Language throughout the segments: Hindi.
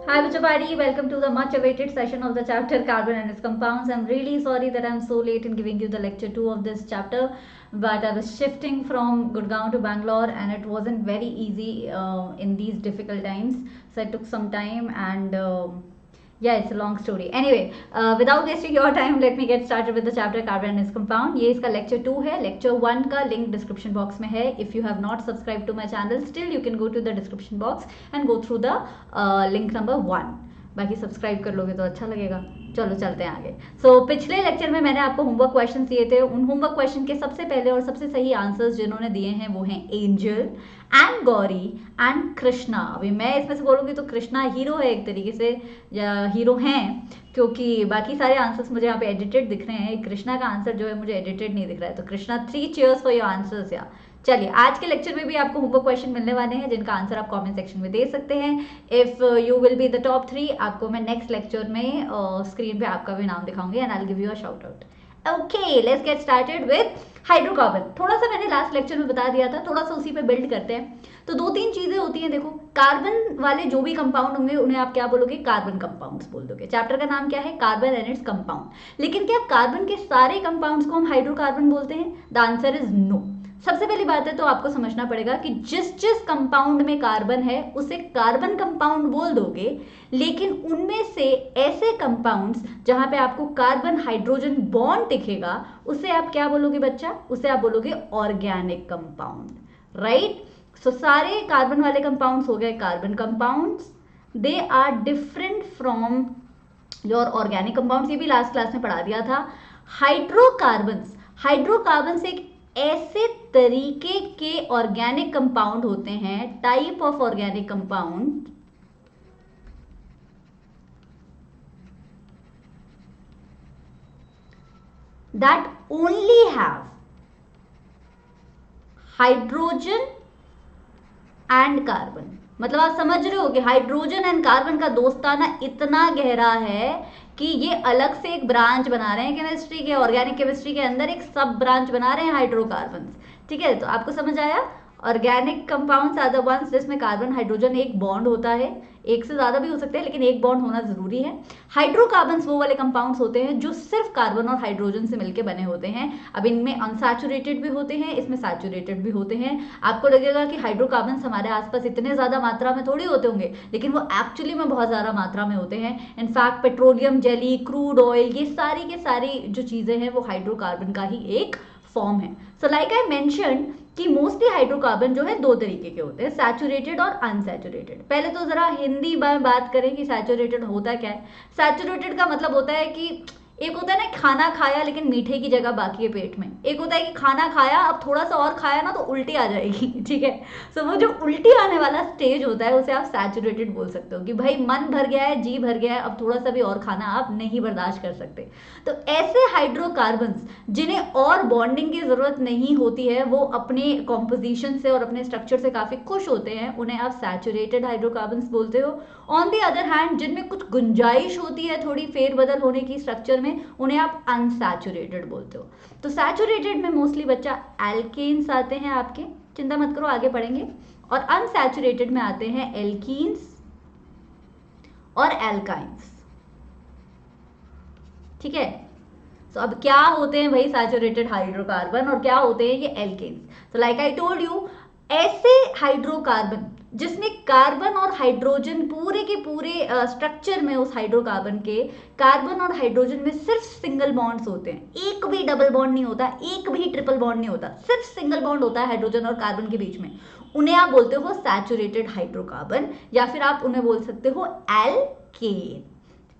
Hi Vijayapati, welcome to the much awaited session of the chapter Carbon and its compounds. I'm really sorry that I'm so late in giving you the lecture 2 of this chapter, but I was shifting from Gurgaon to Bangalore and it wasn't very easy in these difficult times. So I took some time and yeah, it's a long story. Anyway, without wasting your time, let me get started with the chapter Carbon and its compound. ये इसका lecture 2 है. Lecture 1 का link description box में है. If you have not subscribed to my channel, still you can go to the description box and go through the link number 1. बाकी सब्सक्राइब कर लोगे तो अच्छा लगेगा. चलो चलते हैं आगे. पिछले लेक्चर में मैंने आपको होमवर्क क्वेश्चन दिए थे. उन होमवर्क क्वेश्चन के सबसे पहले और सबसे सही आंसर्स जिन्होंने दिए हैं वो हैं angel and Gauri and Krishna. अभी मैं इसमें से बोलूँगी तो कृष्णा हीरो है एक तरीके से, हीरो हैं, क्योंकि बाकी सारे आंसर्स मुझे यहाँ पे एडिटेड दिख रहे हैं. कृष्णा का आंसर जो है मुझे एडिटेड नहीं दिख रहा है. तो Krishna 3 cheers for your answers. या चलिए, आज के लेक्चर में भी आपको होमवर्क क्वेश्चन मिलने वाले हैं जिनका आंसर आप कमेंट सेक्शन में दे सकते हैं. If you will be the top 3, आपको मैं नेक्स्ट लेक्चर में स्क्रीन पे आपका भी नाम दिखाऊंगी and I will give you a shout out. Okay, let's get started with hydrocarbon. थोड़ा सा मैंने लास्ट लेक्चर में बता दिया था, थोड़ा सा उसी पे बिल्ड करते हैं. तो 2-3 चीजें होती हैं. देखो, कार्बन वाले जो भी कंपाउंड होंगे उन्हें आप क्या बोलोगे? कार्बन कंपाउंड्स बोल दोगे. चैप्टर का नाम क्या है? Carbon and its compound. लेकिन क्या कार्बन के सारे कंपाउंड्स को हम हाइड्रोकार्बन बोलते हैं? The answer is no. सबसे पहली बात है तो आपको समझना पड़ेगा कि जिस जिस कंपाउंड में कार्बन है उसे कार्बन कंपाउंड बोल दोगे, लेकिन उनमें से ऐसे कंपाउंड्स जहां पे आपको कार्बन हाइड्रोजन बॉन्ड दिखेगा उसे आप क्या बोलोगे बच्चा? उसे आप बोलोगे ऑर्गेनिक कंपाउंड. राइट? सो सारे कार्बन वाले कंपाउंड्स हो गए carbon compounds. They are different from your organic compounds. ये भी लास्ट क्लास में पढ़ा दिया था. हाइड्रोकार्बन्स, हाइड्रोकार्बन्स एक ऐसे तरीके के ऑर्गेनिक कंपाउंड होते हैं, type of organic compound that only have hydrogen and carbon. मतलब आप समझ रहे हो कि हाइड्रोजन एंड कार्बन का दोस्ताना इतना गहरा है कि ये अलग से एक ब्रांच बना रहे हैं केमिस्ट्री के, ऑर्गेनिक केमिस्ट्री के अंदर एक सब ब्रांच बना रहे हैं हाइड्रोकार्बन्स. ठीक है, तो आपको समझ आया? Organic compounds are the ones जिसमें कार्बन हाइड्रोजन एक बॉन्ड होता है. एक से ज्यादा भी हो सकते हैं लेकिन एक बॉन्ड होना जरूरी है. हाइड्रोकार्बन्स वो वाले कंपाउंड्स होते हैं जो सिर्फ कार्बन और हाइड्रोजन से मिलकर बने होते हैं. अब इनमें अनसैचुरेटेड भी होते हैं, इसमें सैचुरेटेड भी होते हैं. आपको लगेगा कि हाइड्रोकार्बन्स हमारे आसपास इतने ज्यादा मात्रा में थोड़ी होते होंगे, लेकिन वो एक्चुअली में बहुत ज्यादा मात्रा में होते हैं. In fact petroleum jelly, crude oil, ये सारी के सारी जो चीजें हैं वो हाइड्रोकार्बन का ही एक फॉर्म है. सो लाइक आई मेंशन कि मोस्टली हाइड्रोकार्बन जो है 2 तरीके के होते हैं, सैचुरेटेड और अनसैचुरेटेड. पहले तो जरा हिंदी में बात करें कि सैचुरेटेड होता क्या है. सैचुरेटेड का मतलब होता है कि एक होता है ना खाना खाया लेकिन मीठे की जगह बाकी है पेट में. एक होता है कि खाना खाया, अब थोड़ा सा और खाया ना तो उल्टी आ जाएगी. ठीक है, सो वो जो उल्टी आने वाला स्टेज होता है उसे आप सैचुरेटेड बोल सकते हो कि भाई मन भर गया है, जी भर गया है, अब थोड़ा सा भी और खाना आप नहीं बर्दाश्त कर सकते. तो ऐसे हाइड्रोकार्बन्स जिन्हें और बॉन्डिंग की जरूरत नहीं होती है, वो अपने कॉम्पोजिशन से और अपने स्ट्रक्चर से काफी खुश होते हैं, उन्हें आप सैचुरेटेड हाइड्रोकार्बन्स बोलते हो. ऑन दी अदर हैंड जिनमें कुछ गुंजाइश होती है थोड़ी फेरबदल होने की स्ट्रक्चर में, उन्हें आप अनसैचुरेटेड बोलते हो. तो सैचुरेटेड में मोस्टली बच्चा एल्केन्स आते हैं आपके, चिंता मत करो आगे पढ़ेंगे. और अनसैचुरेटेड में आते हैं एल्कीन्स और एल्काइंस. ठीक है, तो अब क्या होते हैं भाई सैचुरेटेड हाइड्रोकार्बन और क्या होते हैं ये एल्केन्स. तो लाइक आई टोल्ड यू, ऐसे हाइड्रोकार्बन जिसमें कार्बन और हाइड्रोजन पूरे के पूरे स्ट्रक्चर में उस हाइड्रोकार्बन के कार्बन और हाइड्रोजन में सिर्फ सिंगल बॉन्ड्स होते हैं, एक भी डबल बॉन्ड नहीं होता, एक भी ट्रिपल बॉन्ड नहीं होता, सिर्फ सिंगल बॉन्ड होता है हाइड्रोजन और कार्बन के बीच में, उन्हें आप बोलते हो सैचुरेटेड हाइड्रोकार्बन, या फिर आप उन्हें बोल सकते हो एल्केन.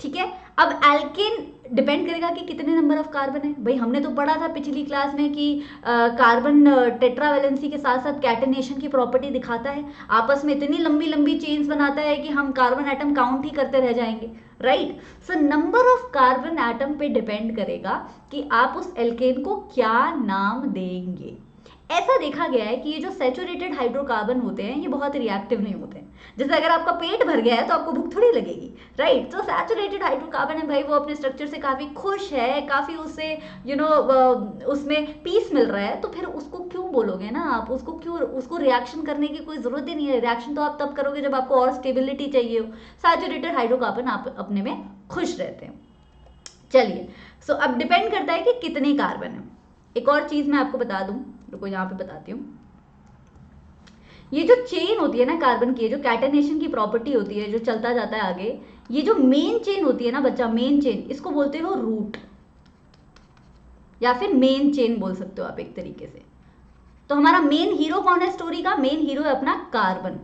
ठीक है, अब एल्केन डिपेंड करेगा कि कितने नंबर ऑफ कार्बन है. भाई हमने तो पढ़ा था पिछली क्लास में कि कार्बन टेट्रावैलेंसी के साथ साथ कैटेनेशन की प्रॉपर्टी दिखाता है, आपस में इतनी लंबी लंबी चेन्स बनाता है कि हम कार्बन एटम काउंट ही करते रह जाएंगे. Right? So number of carbon atom पे डिपेंड करेगा कि आप उस एल्केन को क्या नाम देंगे. ऐसा देखा गया है कि ये जो सैचुरेटेड हाइड्रोकार्बन होते हैं ये बहुत रिएक्टिव नहीं होते हैं. जैसे अगर आपका पेट भर गया है तो आपको भूख थोड़ी लगेगी, राइट। तो सैचुरेटेड हाइड्रोकार्बन है भाई, वो अपने स्ट्रक्चर से काफी खुश है, काफी उससे उसमें पीस मिल रहा है, तो फिर उसको क्यों बोलोगे ना आप, उसको रिएक्शन करने की कोई जरूरत ही नहीं है। रिएक्शन तो आप तब करोगे जब आपको और स्टेबिलिटी चाहिए हो। सैचुरेटेड हाइड्रोकार्बन आप अपने में खुश रहते हैं। चलिए, सो अब डिपेंड करता है कि कितने कार्बन है। एक और चीज मैं आपको बता दूं, रुको यहाँ पे बताती हूँ। ये जो चेन होती है ना कार्बन की, जो कैटेनेशन की प्रॉपर्टी होती है, जो चलता जाता है आगे, ये जो मेन चेन होती है ना बच्चा, मेन चेन, इसको बोलते हो रूट, या फिर मेन चेन बोल सकते हो आप एक तरीके से। तो हमारा मेन हीरो कौन है स्टोरी का? मेन हीरो है अपना कार्बन।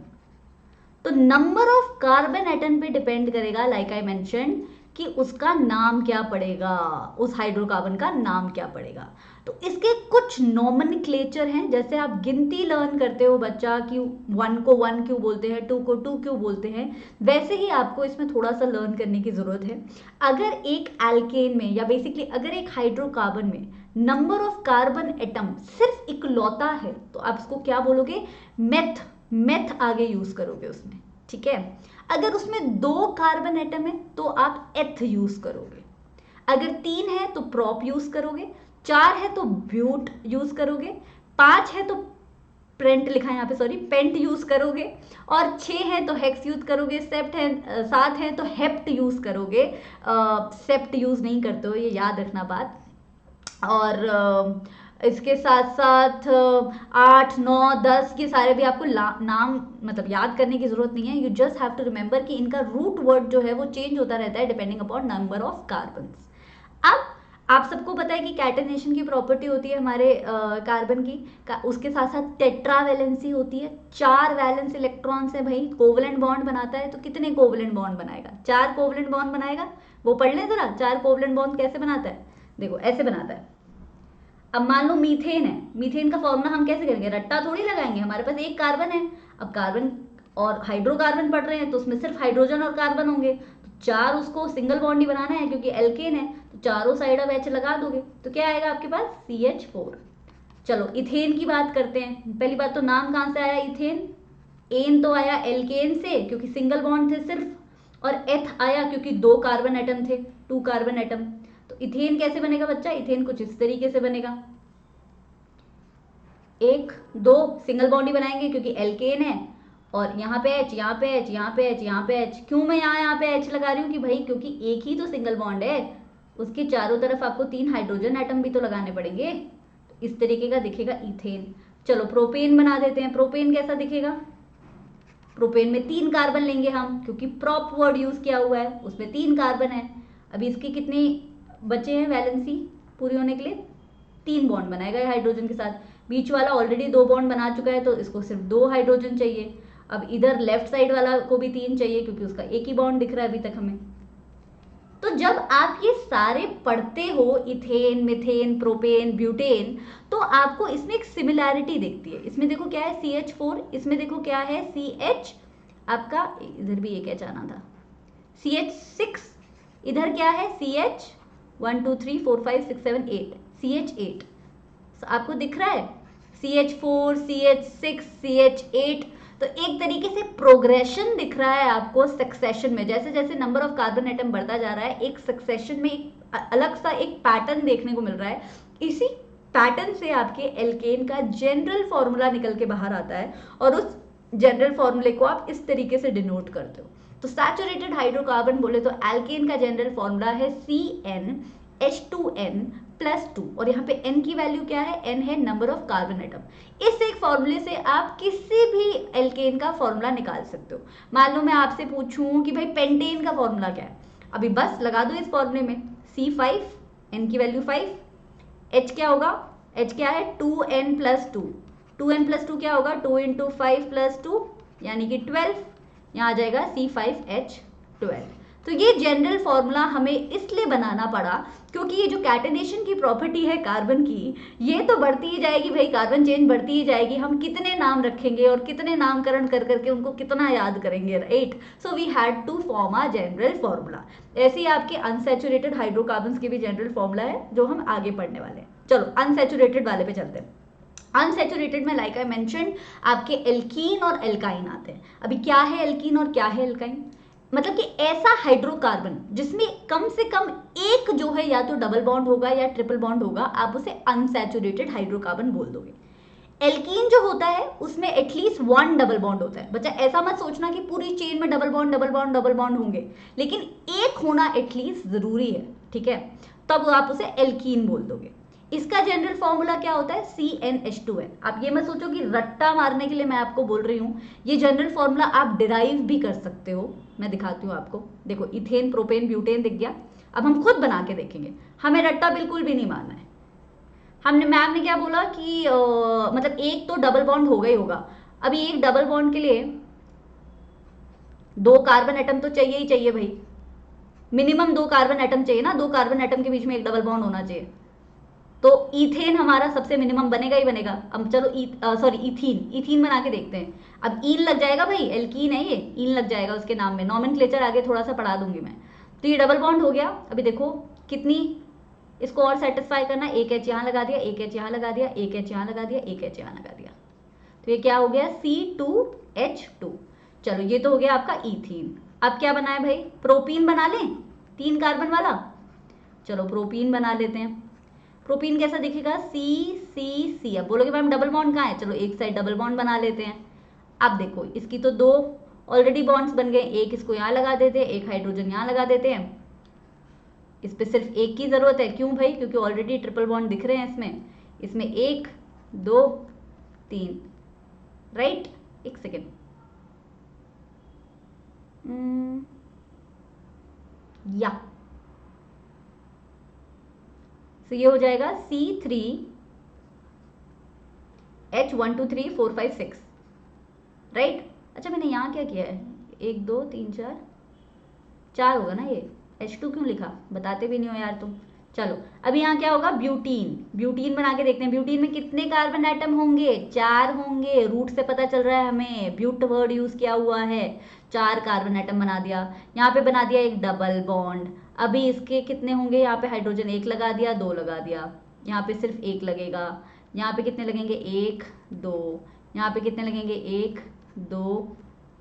तो नंबर ऑफ कार्बन एटम पे डिपेंड करेगा, लाइक आई मेंशन, कि उसका नाम क्या पड़ेगा, उस हाइड्रोकार्बन का नाम क्या पड़ेगा। तो इसके कुछ नॉमेनक्लेचर हैं, जैसे आप गिनती लर्न करते हो बच्चा कि 1 को 1 क्यों बोलते हैं, 2 को 2 क्यों बोलते हैं, वैसे ही आपको इसमें थोड़ा सा लर्न करने की जरूरत है। अगर एक एल्केन में, या बेसिकली अगर एक हाइड्रोकार्बन में नंबर ऑफ कार्बन एटम सिर्फ इकलौता है, तो आप इसको क्या बोलोगे? मेथ आगे यूज करोगे उसमें, ठीक है। अगर उसमें 2 कार्बन एटम है तो आप एथ यूज करोगे, अगर 3 है तो प्रॉप यूज करोगे, 4 है तो ब्यूट यूज करोगे, 5 है तो प्रेंट लिखा है यहाँ पे, सॉरी, पेंट यूज करोगे, और 6 है तो हेक्स यूज करोगे, 7 है तो हेप्ट यूज करोगे। सेप्ट यूज नहीं करते हो, ये याद रखना बात। और इसके साथ साथ 8, 9, 10 ये सारे भी आपको नाम मतलब याद करने की जरूरत नहीं है। You just have to remember कि इनका रूट वर्ड जो है वो चेंज होता रहता है depending upon number of carbons. अब आप सबको पता है कि कैटेनेशन की प्रॉपर्टी होती है हमारे कार्बन की, उसके साथ साथ टेट्रा वैलेंसी होती है, 4 वैलेंस इलेक्ट्रॉन से भाई कोवलेंट बॉन्ड बनाता है। तो कितने कोवलेंट बॉन्ड बनाएगा? 4 कोवलेंट बॉन्ड बनाएगा। वो पढ़ लें जरा, 4 कोवलेंट बॉन्ड कैसे बनाता है। देखो ऐसे बनाता है। अब मान लो मीथेन है, मीथेन का फॉर्मूला हम कैसे करेंगे? रट्टा थोड़ी लगाएंगे, हमारे पास एक कार्बन है। अब कार्बन और हाइड्रोकार्बन पढ़ रहे हैं तो उसमें सिर्फ हाइड्रोजन और कार्बन होंगे, तो 4 उसको सिंगल बॉन्ड ही बनाना है क्योंकि एल्केन है, तो चारों साइड अब H लगा दोगे तो क्या आएगा आपके पास? CH4। चलो इथेन की बात करते हैं। पहली बात तो नाम कहाँ से आया इथेन? एन तो आया एल्केन से क्योंकि सिंगल बॉन्ड थे सिर्फ, और एथ आया क्योंकि 2 कार्बन एटम थे, 2 कार्बन एटम। तो इथेन कैसे बनेगा बच्चा? इथेन कुछ इस तरीके से बनेगा, 1, 2 सिंगल बॉन्ड ही बनाएंगे क्योंकि एल्केन है, और यहाँ पे H, यहाँ पे H, यहाँ पे H, यहाँ पे H। क्यों मैं यहाँ पे H लगा रही हूँ कि भाई क्योंकि एक ही तो सिंगल बॉन्ड है, उसके चारों तरफ आपको 3 हाइड्रोजन एटम भी तो लगाने पड़ेंगे। तो इस तरीके का दिखेगा इथेन। चलो प्रोपेन बना देते हैं। प्रोपेन कैसा दिखेगा? प्रोपेन में 3 कार्बन लेंगे हम क्योंकि प्रॉप वर्ड यूज किया हुआ है, उसमें 3 कार्बन है। अभी इसके कितने बचे हैं वैलेंसी पूरी होने के लिए? 3 बॉन्ड बनाएगा हाइड्रोजन के साथ। बीच वाला ऑलरेडी 2 बॉन्ड बना चुका है तो इसको सिर्फ 2 हाइड्रोजन चाहिए। अब इधर लेफ्ट साइड वाला को भी 3 चाहिए क्योंकि उसका एक ही बॉन्ड दिख रहा है अभी तक हमें। तो जब आप ये सारे पढ़ते हो, इथेन, मीथेन, प्रोपेन, ब्यूटेन, तो आपको इसमें एक सिमिलैरिटी दिखती है। इसमें देखो क्या है? CH4, इसमें देखो क्या है? CH, आपका इधर भी ये क्या जाना था? CH6, इधर क्या है? CH 1 2 3 4 5 6 7 8, CH8। आपको दिख रहा है CH4, CH6, CH8। तो एक तरीके से प्रोग्रेशन दिख रहा है आपको सक्सेशन में, जैसे जैसे नंबर ऑफ कार्बन एटम बढ़ता जा रहा है, एक सक्सेशन में एक अलग सा एक पैटर्न देखने को मिल रहा है। इसी पैटर्न से आपके एल्केन का जनरल फॉर्मूला निकल के बाहर आता है और उस जनरल फॉर्मूले को आप इस तरीके से डिनोट करते हो। तो सैचुरेटेड हाइड्रोकार्बन बोले तो एल्केन का जनरल फॉर्मूला है CnH2n+2, और यहाँ पे n की वैल्यू क्या है? n है नंबर ऑफ कार्बन एटम। इस एक फॉर्मूले से आप किसी भी एल्केन का फॉर्मूला निकाल सकते हो। मान लो मैं आपसे पूछूं कि भाई पेंटेन का फॉर्मूला क्या है, अभी बस लगा दो इस फॉर्मूले में C5, n की वैल्यू 5, H क्या होगा? H क्या है? 2n+2, 2n+2 क्या होगा? 2 × 5+2 यानी कि 12, यहाँ आ जाएगा C5H12। तो ये जनरल फॉर्मूला हमें इसलिए बनाना पड़ा क्योंकि ये जो कैटेनेशन की प्रॉपर्टी है कार्बन की, ये तो बढ़ती ही जाएगी भाई, कार्बन चेन बढ़ती ही जाएगी। हम कितने नाम रखेंगे और कितने नामकरण कर करके उनको कितना याद करेंगे, right. So we had to form a general formula. ऐसे ही आपके अनसैचुरेटेड हाइड्रोकार्बन्स के भी जनरल फॉर्मूला है जो हम आगे पढ़ने वाले हैं। चलो अनसैचुरेटेड वाले पे चलते हैं। अनसैचुरेटेड में लाइक आई मेंशन आपके एल्कीन और एल्काइन आते हैं। अभी क्या है एल्कीन और क्या है एल्काइन? मतलब कि ऐसा हाइड्रोकार्बन जिसमें कम से कम एक जो है या तो डबल बॉन्ड होगा या ट्रिपल बॉन्ड होगा, आप उसे अनसैचुरेटेड हाइड्रोकार्बन बोल दोगे। एल्कीन जो होता है उसमें एटलीस्ट वन डबल बॉन्ड होता है। बच्चा ऐसा मत सोचना कि पूरी चेन में double bond double bond double bond होंगे, लेकिन एक होना एटलीस्ट जरूरी है, ठीक है? तब आप उसे एल्कीन बोल दोगे। इसका जनरल फॉर्मूला क्या होता है? CnH2n। आप ये मत सोचो कि रट्टा मारने के लिए मैं आपको बोल रही हूँ, ये जनरल फॉर्मूला आप डिराइव भी कर सकते हो। मैं दिखाती हूँ आपको, देखो इथेन प्रोपेन ब्यूटेन दिख गया। अब हम खुद बना के देखेंगे, हमें रट्टा बिल्कुल भी नहीं मारना है। हमने मैम ने क्या बोला कि मतलब एक तो डबल बॉन्ड होगा ही होगा। अभी एक डबल बॉन्ड के लिए दो कार्बन एटम तो चाहिए ही चाहिए भाई, मिनिमम दो कार्बन एटम चाहिए ना, दो कार्बन एटम के बीच में एक डबल बॉन्ड होना चाहिए। तो इथेन हमारा सबसे मिनिमम बनेगा ही बनेगा। अब चलो सॉरी इथीन बना के देखते हैं। अब ईन लग जाएगा भाई, एल्कीन है ये, ईन लग जाएगा उसके नाम में। नॉमेनक्लेचर आगे थोड़ा सा पढ़ा दूंगी मैं। तो ये डबल बॉन्ड हो गया। अभी देखो कितनी इसको और सेटिस्फाई करना, एक एच यहाँ लगा दिया, एक एच यहाँ लगा दिया, एक एच यहाँ लगा दिया, एक एच यहाँ लगा दिया, तो ये क्या हो गया? C2H2। चलो ये तो हो गया आपका इथीन। अब क्या बनाए भाई? प्रोपीन बना लें, 3 कार्बन वाला। चलो प्रोपीन बना लेते हैं। प्रोपीन कैसा दिखेगा? C अब बोलोगे मैम डबल बॉन्ड कहाँ है? चलो एक साइड डबल बॉन्ड बना लेते हैं। अब देखो इसकी तो दो ऑलरेडी बॉन्ड्स बन गए, एक इसको यहाँ लगा देते हैं, एक हाइड्रोजन यहाँ लगा देते हैं। इस पे सिर्फ एक की जरूरत है, क्यों भाई? क्योंकि ऑलरेडी ट्रिपल बॉन्ड दिख रहे हैं इसमें। इसमें 1 2 3, राइट? एक सेकेंड, या तो ये हो जाएगा C3H1 2 3 4 5 6, राइट? अच्छा मैंने यहाँ क्या किया है? 1 2 3 4 4 होगा ना ये। H2 क्यों लिखा? बताते भी नहीं हो यार तुम। चलो अभी यहाँ क्या होगा? ब्यूटीन। ब्यूटीन बना के देखते हैं। ब्यूटीन में कितने कार्बन एटम होंगे? 4 होंगे। रूट से पता चल रहा है हमें, ब्यूट वर्ड यूज किया हुआ है। 4 कार्बन एटम बना दिया। यहाँ पे बना दिया एक डबल बॉन्ड। अभी इसके कितने होंगे? यहाँ पे हाइड्रोजन 1 लगा दिया, 2 लगा दिया, यहाँ पे सिर्फ 1 लगेगा। यहाँ पे कितने लगेंगे? 1 2। यहाँ पे कितने लगेंगे? 1 2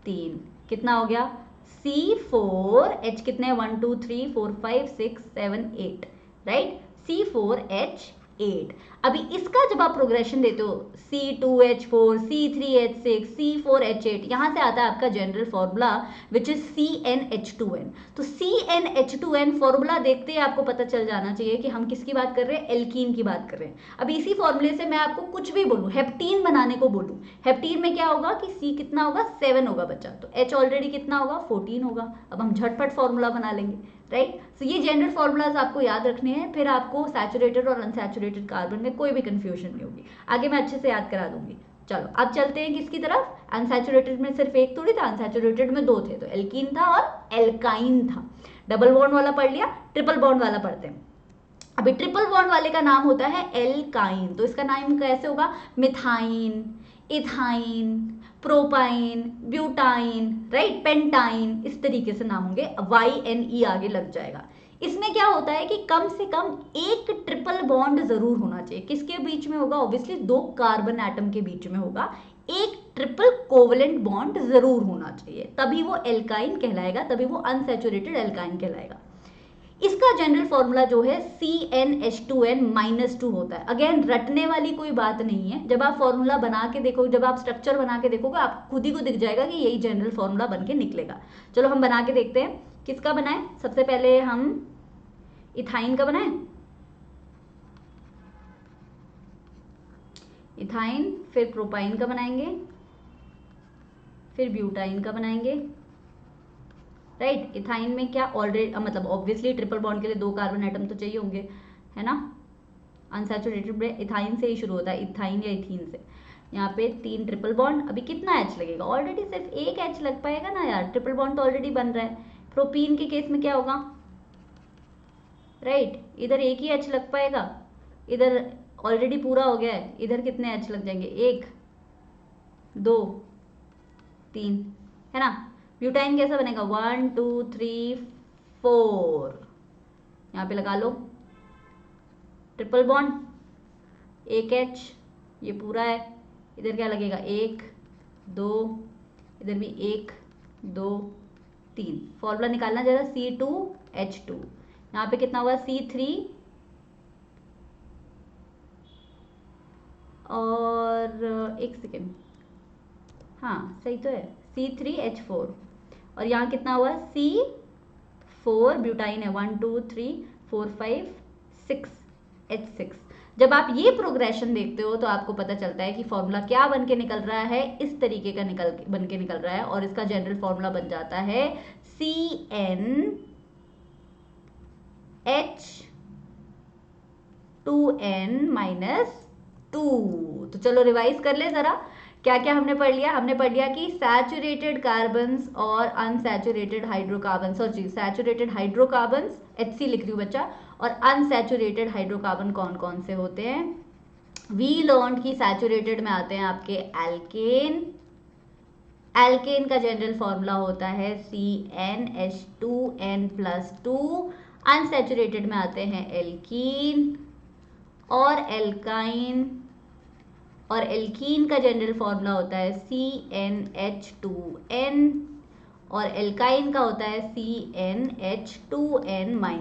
3। कितना हो गया? C4H कितने? 1 2 3 4 5 6 7 8, राइट? C4H8। अभी इसका जब आप प्रोग्रेशन देते हो C2H4 C3H6 C4H8, यहां से आता है आपका general formula which is CnH2n। तो CnH2n फॉर्मूला देखते ही आपको पता चल जाना चाहिए कि हम किसकी बात कर रहे हैं? एल्कीन की बात कर रहे हैं। अब इसी फॉर्मूले से मैं आपको कुछ भी बोलूं, हेप्टीन बनाने को बोलूं, हेप्टीन में क्या होगा कि C कितना होगा? 7 होगा बच्चा, तो H ऑलरेडी कितना होगा? 14 होगा। अब हम झटपट फॉर्मूला बना लेंगे, राइट? सो ये जनरल फॉर्मूलाज आपको याद रखने हैं, फिर आपको सैचुरेटेड और अनसैचुरेटेड कार्बन में कोई भी कंफ्यूजन नहीं होगी। आगे मैं अच्छे से याद करा दूंगी। चलो अब चलते हैं किसकी तरफ? अनसैचुरेटेड में सिर्फ एक थोड़ी था, अनसैचुरेटेड में 2 थे, तो एल्कीन था और एल्काइन था। डबल बॉन्ड वाला पढ़ लिया, ट्रिपल बॉन्ड वाला पढ़ते हैं। अभी ट्रिपल बॉन्ड वाले का नाम होता है एल्काइन। तो इसका नाम कैसे होगा? Methyne, ethyne, propyne, butyne, right? Pentyne, इस तरीके से नाम होंगे। YNE आगे लग जाएगा। इसमें क्या होता है कि कम से कम एक ट्रिपल बॉन्ड जरूर होना चाहिए। किसके बीच में होगा? ऑब्वियसली 2 कार्बन एटम के बीच में होगा। एक ट्रिपल कोवलेंट बॉन्ड जरूर होना चाहिए, तभी वो एल्काइन कहलाएगा, तभी वो अनसैचुरेटेड एल्काइन कहलाएगा। इसका जनरल फॉर्मूला जो है CnH2n-2 होता है। अगेन रटने वाली कोई बात नहीं है, जब आप फॉर्मूला बना के देखो, जब आप स्ट्रक्चर बना के देखोगे, आप खुद ही को दिख जाएगा कि यही जनरल फॉर्मूला बन के निकलेगा। चलो हम बना के देखते हैं। किसका बनाए? सबसे पहले हम इथाइन का बनाए, इथाइन, फिर प्रोपाइन का बनाएंगे, फिर ब्यूटाइन का बनाएंगे, राइट? इथाइन में क्या ऑलरेडी मतलब ऑब्वियसली ट्रिपल बॉन्ड के लिए 2 कार्बन एटम तो चाहिए होंगे, है ना? अनसैचुरेटेड इथाइन से ही शुरू होता है, इथाइन या इथीन से। यहाँ पे 3 ट्रिपल बॉन्ड। अभी कितना H लगेगा? ऑलरेडी सिर्फ एक H लग पाएगा ना यार, ट्रिपल बॉन्ड तो ऑलरेडी बन रहा है। प्रोपीन के केस में क्या होगा? राइट, इधर एक ही H लग पाएगा, इधर ऑलरेडी पूरा हो गया है, इधर कितने H लग जाएंगे? 1 2 3, है ना? ब्यूटाइन कैसा बनेगा? 1 2 3 4, यहाँ पे लगा लो ट्रिपल बॉन्ड, एक H, ये पूरा है, इधर क्या लगेगा 1 2, इधर भी 1 2 3। फॉर्मूला निकालना जरा, C2H2, यहाँ पे कितना हुआ C3 और एक सेकेंड, हाँ सही तो है C3H4, और यहाँ कितना हुआ C4 ब्यूटाइन है 1 2 3 4 5 6 H6। जब आप ये प्रोग्रेशन देखते हो तो आपको पता चलता है कि फॉर्मूला क्या बन के निकल रहा है, इस तरीके का बन के निकल रहा है, और इसका जनरल फॉर्मूला बन जाता है CnH2n-2। तो चलो रिवाइज कर ले जरा, क्या क्या हमने पढ़ लिया। हमने पढ़ लिया कि सैचुरेटेड कार्बन्स और unsaturated hydrocarbon, sorry saturated hydrocarbons HC लिख रही हूँ बच्चा, और अनसैचुरेटेड हाइड्रोकार्बन कौन कौन से होते हैं। वी लर्न की सैचुरेटेड में आते हैं आपके एल्केन, एल्केन का जनरल फॉर्मूला होता है CnH2n+2। अनसैचुरेटेड में आते हैं एल्कीन और एल्काइन, और एल्कीन का जनरल फॉर्मूला होता है CnH2n, और एल्काइन का होता है CnH2n-2।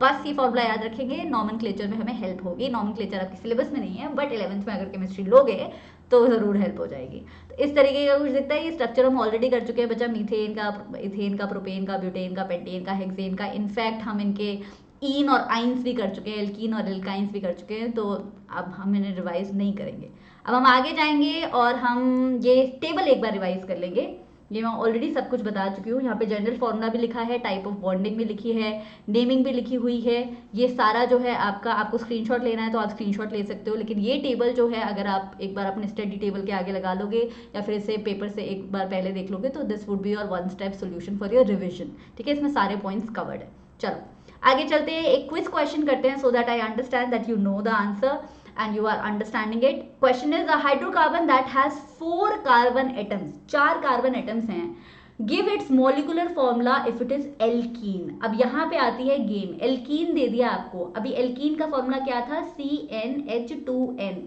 बस ये फॉर्मूला याद रखेंगे, नॉमेनक्लेचर में हमें हेल्प होगी। नॉमेनक्लेचर आपके सिलेबस में नहीं है, बट 11th में अगर केमिस्ट्री लोगे तो ज़रूर हेल्प हो जाएगी। तो इस तरीके का कुछ दिखता है। ये स्ट्रक्चर हम ऑलरेडी कर चुके हैं बच्चा, मीथेन का, इथेन का, प्रोपेन का, ब्यूटेन का, पेंटेन का, हेक्सेन का। इनफैक्ट हम इनके ईन और आइंस भी कर चुके हैं, एल्कीन और एल्काइंस भी कर चुके हैं, तो अब हम इन्हें रिवाइज नहीं करेंगे। अब हम आगे जाएंगे और हम ये टेबल एक बार रिवाइज कर लेंगे। ये मैं ऑलरेडी सब कुछ बता चुकी हूँ। यहाँ पे जनरल फॉर्मूला भी लिखा है, टाइप ऑफ बॉन्डिंग भी लिखी है, नेमिंग भी लिखी हुई है। ये सारा जो है आपका, आपको स्क्रीनशॉट लेना है तो आप स्क्रीनशॉट ले सकते हो, लेकिन ये टेबल जो है अगर आप एक बार अपने स्टडी टेबल के आगे लगा लोगे या फिर इसे पेपर से एक बार पहले देख लोगे तो this would be your 1 step solution for your revision. ठीक है, इसमें सारे पॉइंट्स कवर्ड है। चलो आगे चलते हैं, एक क्विज क्वेश्चन करते हैं, so that I understand that you know the answer and you are understanding it. Question is, a hydrocarbon that has 4 carbon atoms, 4 carbon atoms हैं, give its molecular formula if it is alkene। अब यहाँ पे आती है गेम, एल्कीन दे दिया आपको। अभी एल्कीन का फॉर्मूला क्या था, CnH2n,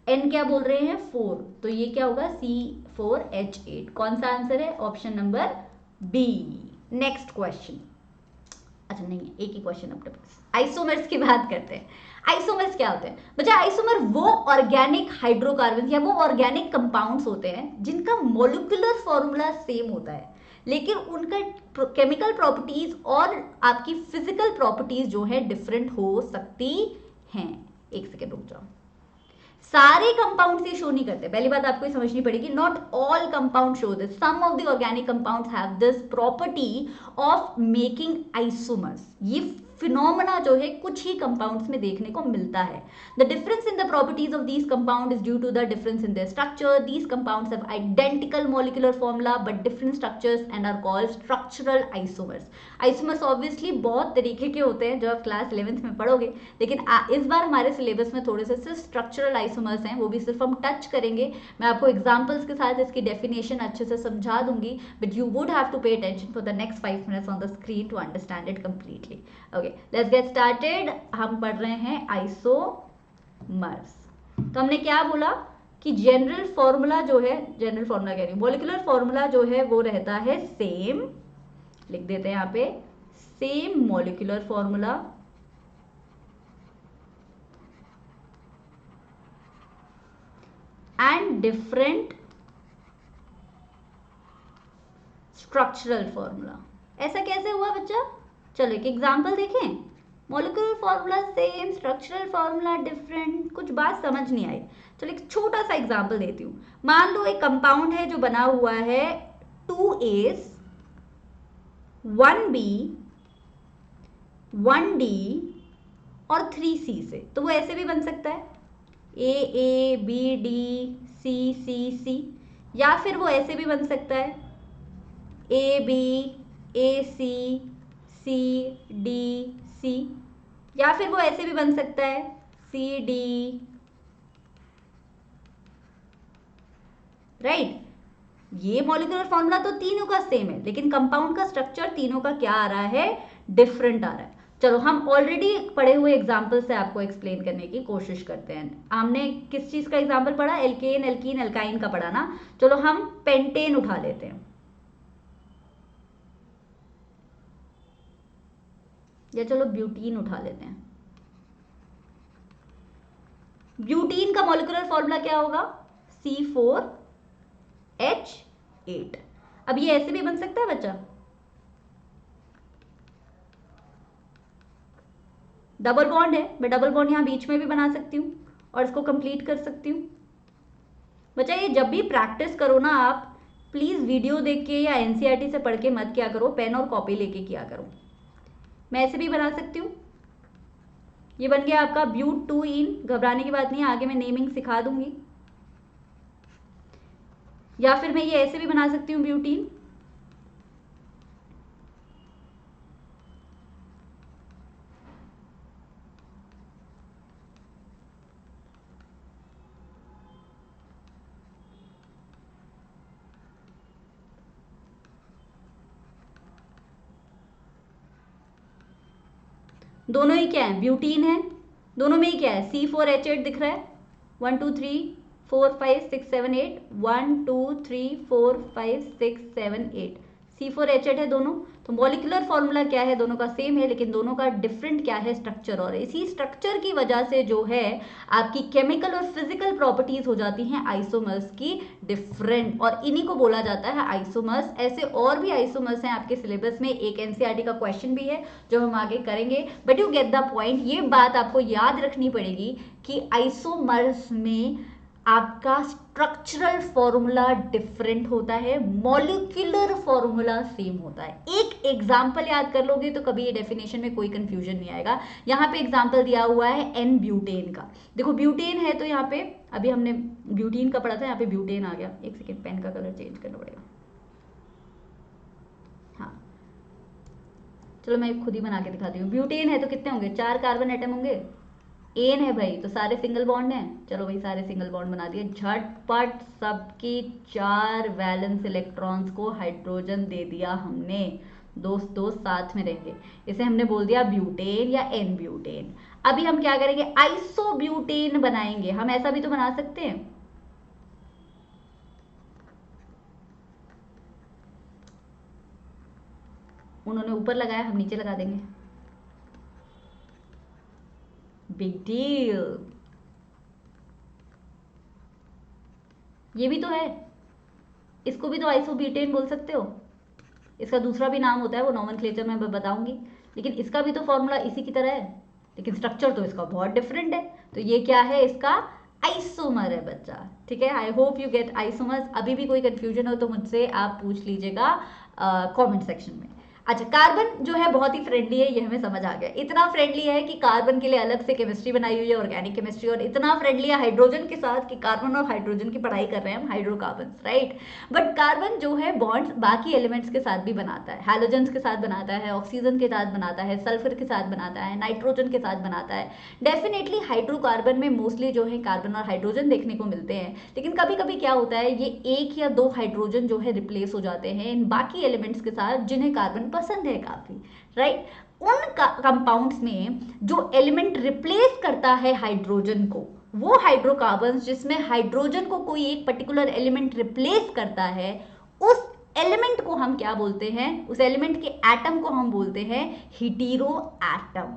n क्या बोल रहे हैं 4, तो ये क्या होगा C4H8। कौन सा आंसर है, option number B. Next question, अच्छा नहीं एक ही क्वेश्चन अपने पास, आइसोमर्स की बात करते हैं। आइसोमर्स क्या होते हैं बच्चा, आइसोमर वो ऑर्गेनिक हाइड्रोकार्बन या वो ऑर्गेनिक कंपाउंड्स होते हैं जिनका मॉलिक्यूलर फॉर्मूला सेम होता है, लेकिन उनका केमिकल प्रॉपर्टीज और आपकी फिजिकल प्रॉपर्टीज जो है डिफरेंट हो सकती हैं। एक सेकेंड रुक जाओ, सारे कंपाउंड्स ये शो नहीं करते, पहली बात आपको ये समझनी पड़ेगी। Not all compound show this, some of the organic compounds have this property of making isomers. ये फिनोमेना जो है कुछ ही कंपाउंड्स में देखने को मिलता है। The difference in the properties of these compound is due to the difference in their structure. These compounds have identical molecular formula but different structures and are called structural isomers. Isomers obviously बहुत तरीके के होते हैं जो आप क्लास 11th में पढ़ोगे, लेकिन इस बार हमारे सिलेबस में थोड़े से सिर्फ स्ट्रक्चरल आइसोमर्स हैं, वो भी सिर्फ हम टच करेंगे। मैं आपको एग्जाम्पल्स के साथ इसकी डेफिनेशन अच्छे से समझा दूंगी, but you would have to pay attention for the next 5 minutes on the screen to understand it completely. Okay let's get started. हम पढ़ रहे हैं आइसोमर्स। तो हमने क्या बोला कि जनरल फॉर्मूला जो है, जनरल फॉर्मूला कह रही हूँ, मॉलिक्यूलर फॉर्मूला जो है वो रहता है सेम, लिख देते हैं यहाँ पे same molecular formula and different structural formula. ऐसा कैसे हुआ बच्चा, चलो एक एग्जांपल देखें। Molecular formula same, structural formula different, कुछ बात समझ नहीं आई। चलो एक छोटा सा एग्जांपल देती हूँ। मान लो एक कंपाउंड है जो बना हुआ है 2A's 1B 1D और 3C से, तो वो ऐसे भी बन सकता है AABDCCC, या फिर वो ऐसे भी बन सकता है ABACCDC, या फिर वो ऐसे भी बन सकता है CD, राइट। ये मॉलिक्यूलर फॉर्मूला तो तीनों का सेम है, लेकिन कंपाउंड का स्ट्रक्चर तीनों का क्या आ रहा है, डिफरेंट आ रहा है। चलो हम ऑलरेडी पढ़े हुए एग्जाम्पल से आपको एक्सप्लेन करने की कोशिश करते हैं। हमने किस चीज का एग्जाम्पल पढ़ा, एल्केन, एल्कीन, एल्काइन का पढ़ा ना। चलो हम पेंटेन उठा लेते हैं, या चलो ब्यूटीन उठा लेते हैं। ब्यूटीन का मॉलिक्यूलर फॉर्मूला क्या होगा, C4H8। अब ये ऐसे भी बन सकता है बच्चा, डबल बॉन्ड है, मैं डबल बॉन्ड यहां बीच में भी बना सकती हूं और इसको कंप्लीट कर सकती हूं। बच्चा ये जब भी प्रैक्टिस करो ना आप, प्लीज वीडियो देख के या एनसीईआरटी से पढ़ के मत किया करो, पेन और कॉपी लेके किया करो। मैं ऐसे भी बना सकती हूँ, ये बन गया आपका ब्यूट2इन, घबराने की बात नहीं है, आगे मैं नेमिंग सिखा दूंगी। या फिर मैं ये ऐसे भी बना सकती हूँ, ब्यूटीन, दोनों ही क्या है, ब्यूटीन है, दोनों में ही क्या है, C4H8 दिख रहा है, 1 2 3 4 5 6 7 8, 1 2 3 4 5 6 7 8, C4H8 है दोनों। तो मॉलिक्यूलर फॉर्मूला क्या है, दोनों का सेम है, लेकिन दोनों का डिफरेंट क्या है, स्ट्रक्चर। और इसी स्ट्रक्चर की वजह से जो है आपकी केमिकल और फिजिकल प्रॉपर्टीज हो जाती हैं आइसोमर्स की डिफरेंट, और इन्हीं को बोला जाता है आइसोमर्स। ऐसे और भी आइसोमर्स हैं आपके सिलेबस में, एक एनसीईआरटी का क्वेश्चन भी है जो हम आगे करेंगे, but you get the point. ये बात आपको याद रखनी पड़ेगी कि आइसोमर्स में आपका स्ट्रक्चरल फॉर्मूला डिफरेंट होता है, मॉलिक्यूलर फॉर्मूला सेम होता है। एक एग्जांपल याद कर लोगे तो कभी ये डेफिनेशन में कोई कंफ्यूजन नहीं आएगा। यहाँ पे एग्जांपल दिया हुआ है एन ब्यूटेन का। देखो ब्यूटेन है तो यहाँ पे अभी हमने ब्यूटीन का पढ़ा था, यहाँ पे ब्यूटेन आ गया। एक सेकेंड, पेन का कलर चेंज करना पड़ेगा। हाँ चलो मैं खुद ही बना के दिखाती हूँ। ब्यूटेन है तो कितने होंगे, 4 कार्बन एटम होंगे। एन है भाई तो सारे सिंगल बॉन्ड हैं, चलो भाई सारे सिंगल बॉन्ड बना दिए, झटपट सबकी 4 वैलेंस इलेक्ट्रॉन्स को हाइड्रोजन दे दिया हमने। दोस्त दोस्त साथ में रहेंगे, इसे हमने बोल दिया ब्यूटेन या एन ब्यूटेन। अभी हम क्या करेंगे, आइसोब्यूटेन बनाएंगे। हम ऐसा भी तो बना सकते हैं, उन्होंने ऊपर लगाया, हम नीचे लगा देंगे, बिग डील। ये भी तो है, इसको भी तो आइसोब्यूटेन बोल सकते हो, इसका दूसरा भी नाम होता है, वो नॉमेनक्लेचर में बताऊंगी, लेकिन इसका भी तो फॉर्मूला इसी की तरह है, लेकिन स्ट्रक्चर तो इसका बहुत डिफरेंट है। तो ये क्या है, इसका आइसोमर है बच्चा। ठीक है, I hope you get isomers. अभी भी कोई कंफ्यूजन हो तो मुझसे आप पूछ लीजिएगा कमेंट सेक्शन में। अच्छा, कार्बन जो है बहुत ही फ्रेंडली है, ये हमें समझ आ गया। इतना फ्रेंडली है कि कार्बन के लिए अलग से केमिस्ट्री बनाई हुई है, ऑर्गेनिक केमिस्ट्री, और इतना फ्रेंडली है हाइड्रोजन के साथ कि कार्बन और हाइड्रोजन की पढ़ाई कर रहे हैं हम, हाइड्रोकार्बन, राइट। बट कार्बन जो है बॉन्ड्स बाकी एलिमेंट्स के साथ भी बनाता है, हैलोजेंस के साथ बनाता है, ऑक्सीजन के साथ बनाता है, सल्फर के साथ बनाता है, नाइट्रोजन के साथ बनाता है। डेफिनेटली हाइड्रोकार्बन में मोस्टली जो है कार्बन और हाइड्रोजन देखने को मिलते हैं, लेकिन कभी कभी क्या होता है, ये 1 या 2 हाइड्रोजन जो है रिप्लेस हो जाते हैं इन बाकी एलिमेंट्स के साथ जिन्हें कार्बन पसंद है काफी, राइट। उन कंपाउंड्स में जो एलिमेंट रिप्लेस करता है हाइड्रोजन को, वो हाइड्रोकार्बन्स जिसमें हाइड्रोजन को कोई एक पर्टिकुलर एलिमेंट रिप्लेस करता है, उस एलिमेंट को हम क्या बोलते हैं, उस एलिमेंट के एटम को हम बोलते हैं हीटेरो एटम।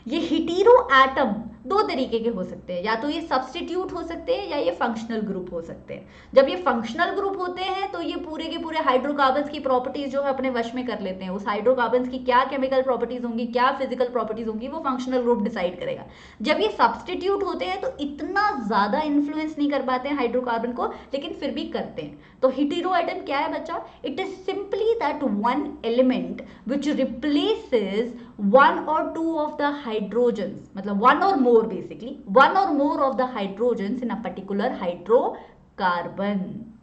ये हीटेरो एटम 2 तरीके के हो सकते हैं, या तो ये सब्स्टिट्यूट हो सकते हैं या ये फंक्शनल ग्रुप हो सकते हैं। जब ये फंक्शनल ग्रुप होते हैं तो ये पूरे के पूरे हाइड्रोकार्बन्स की प्रॉपर्टीज जो है अपने वश में कर लेते हैं। उस हाइड्रोकार्बन्स की क्या केमिकल प्रॉपर्टीज होंगी, क्या फिजिकल प्रॉपर्टीज होंगी, वो फंक्शनल ग्रुप डिसाइड करेगा। जब ये सब्स्टिट्यूट होते हैं तो इतना ज्यादा इन्फ्लुएंस नहीं कर पाते हैं हाइड्रोकार्बन को, लेकिन फिर भी करते हैं। तो हीटेरो एटम क्या है बच्चा, it is simply that one element which replaces 1 or 2 of the hydrogens, मतलब 1 or more, basically 1 or more of the hydrogens in a particular hydrocarbon,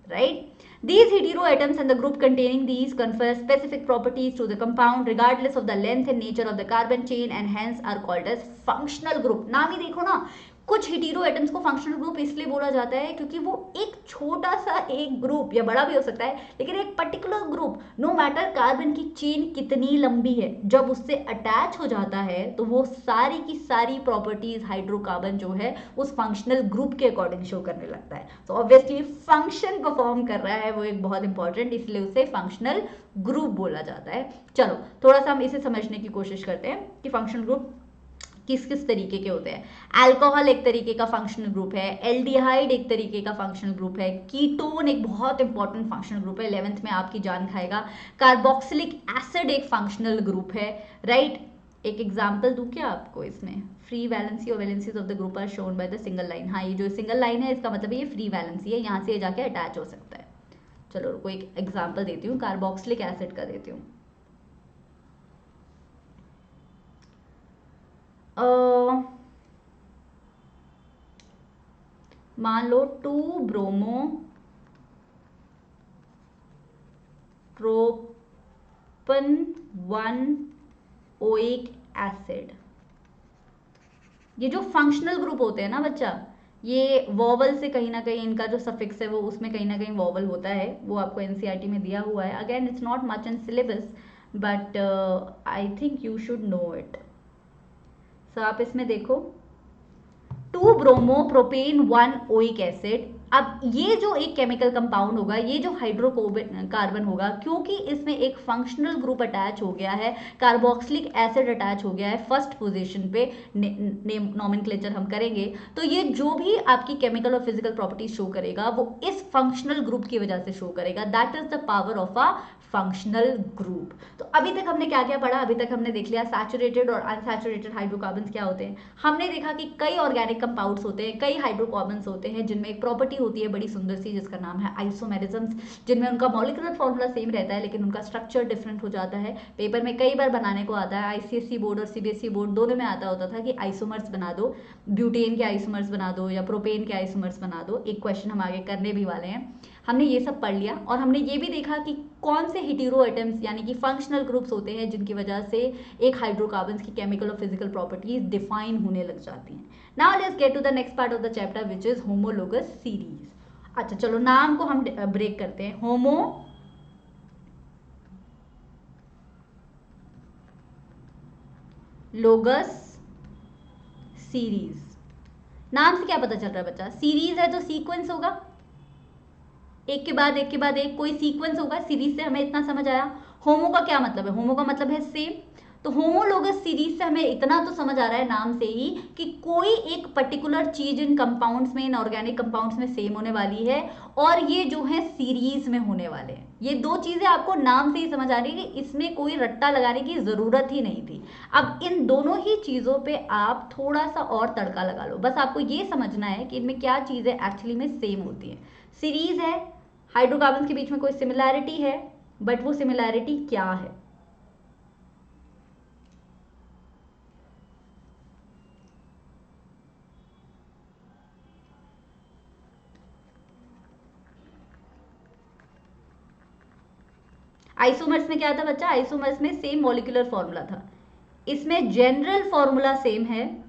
right? These heteroatoms and the group containing these confer specific properties to the compound regardless of the length and nature of the carbon chain and hence are called as functional group। नाम ही देखो ना, कुछ हीटेरो एटम्स को फंक्शनल ग्रुप इसलिए बोला जाता है क्योंकि वो एक छोटा सा एक ग्रुप, या बड़ा भी हो सकता है, लेकिन एक particular group no matter carbon की चेन कितनी लंबी है, जब उससे अटैच हो जाता है तो वो सारी की सारी प्रॉपर्टीज हाइड्रोकार्बन जो है उस फंक्शनल ग्रुप के अकॉर्डिंग शो करने लगता है। तो ऑब्वियसली फंक्शन परफॉर्म कर रहा है वो एक बहुत इंपॉर्टेंट, इसलिए उसे फंक्शनल ग्रुप बोला जाता है। चलो थोड़ा सा हम इसे समझने की कोशिश करते हैं कि फंक्शनल ग्रुप किस किस तरीके के होते हैं। अल्कोहल एक तरीके का फंक्शनल ग्रुप है, एल्डिहाइड एक तरीके का फंक्शनल ग्रुप है, कीटोन एक बहुत इंपॉर्टेंट फंक्शनल ग्रुप है, 11th में आपकी जान खाएगा। कार्बोक्सिलिक एसिड एक फंक्शनल ग्रुप है, राइट। एक एग्जांपल दूं क्या आपको इसमें, फ्री वैलेंसी और valencies of the group are shown by the single line. हाँ, ये जो सिंगल लाइन है इसका मतलब ये फ्री वैलेंसी है, यहाँ से जाके अटैच हो सकता है। चलो कोई एक एग्जाम्पल देती हूँ, कार्बोक्सिलिक एसिड का देती हूँ। मान लो 2 ब्रोमो प्रोपन 1 ओइक एसिड। ये जो फंक्शनल ग्रुप होते हैं ना बच्चा, ये वॉवल से कहीं ना कहीं इनका जो सफिक्स है वो उसमें कहीं ना कहीं वॉवल होता है, वो आपको एनसीईआरटी में दिया हुआ है। Again it's not much in syllabus but I think you should know it. So आप इसमें देखो 2 ब्रोमो प्रोपेन 1 ओइक एसिड। अब ये जो एक केमिकल कंपाउंड होगा, ये जो हाइड्रोकार्बन होगा, क्योंकि इसमें एक फंक्शनल ग्रुप अटैच हो गया है, कार्बोक्सिलिक एसिड अटैच हो गया है फर्स्ट पोजीशन पे, नॉमेनक्लेचर हम करेंगे, तो ये जो भी आपकी केमिकल और फिजिकल प्रॉपर्टीज शो करेगा वो इस फंक्शनल ग्रुप की वजह से शो करेगा। That is the power of a functional group. तो अभी तक हमने क्या क्या पढ़ा, अभी तक हमने देख लिया सैचुरेटेड और अनसैचुरेटेड हाइड्रोकार्बन्स क्या होते हैं। हमने देखा कि कई ऑर्गेनिक कंपाउंड्स होते हैं, कई हाइड्रोकार्बन्स होते हैं जिनमें एक प्रॉपर्टी होती है बड़ी सुंदर सी जिसका नाम है आइसोमेरिज्म्स, जिनमें उनका मॉलिक्यूलर फॉर्मूला सेम रहता है लेकिन उनका स्ट्रक्चर डिफरेंट हो जाता है। पेपर में कई बार बनाने को आता है, आईसीएसई बोर्ड और सीबीएसई बोर्ड दोनों में आता होता था कि आइसोमर्स बना दो, ब्यूटेन के आइसोमर्स बना दो या प्रोपेन के आइसोमर्स बना दो। एक क्वेश्चन हम आगे करने भी वाले हैं। हमने ये सब पढ़ लिया और हमने ये भी देखा कि कौन से हेटेरो एटम्स यानी कि फंक्शनल ग्रुप्स होते हैं जिनकी वजह से एक हाइड्रोकार्बन्स की केमिकल और फिजिकल प्रॉपर्टीज डिफाइन होने लग जाती हैं। Now let's get to the next part of the chapter which is homologous series. अच्छा चलो नाम को हम ब्रेक करते हैं। होमोलोगस सीरीज, नाम से क्या पता चल रहा है बच्चा, सीरीज है तो सीक्वेंस होगा, एक के बाद एक के बाद एक कोई सीक्वेंस होगा। सीरीज से हमें इतना समझ आया। होमो का क्या मतलब है, होमो का मतलब है सेम। तो होमोलोगस सीरीज से हमें इतना तो समझ आ रहा है नाम से ही कि कोई एक पर्टिकुलर चीज इन कंपाउंड्स में, इन ऑर्गेनिक कंपाउंड्स में सेम होने वाली है और ये जो है सीरीज में होने वाले हैं। ये दो चीजें आपको नाम से ही समझ आ रही है कि इसमें कोई रट्टा लगाने की जरूरत ही नहीं थी। अब इन दोनों ही चीजों पे आप थोड़ा सा और तड़का लगा लो, बस आपको ये समझना है कि इनमें क्या चीजें एक्चुअली में सेम होती है। सीरीज है, हाइड्रोकार्बन के बीच में कोई सिमिलैरिटी है, बट वो सिमिलैरिटी क्या है। आइसोमर्स में क्या था बच्चा, आइसोमर्स में सेम मॉलिक्यूलर फॉर्मूला था, इसमें जनरल फॉर्मूला सेम है,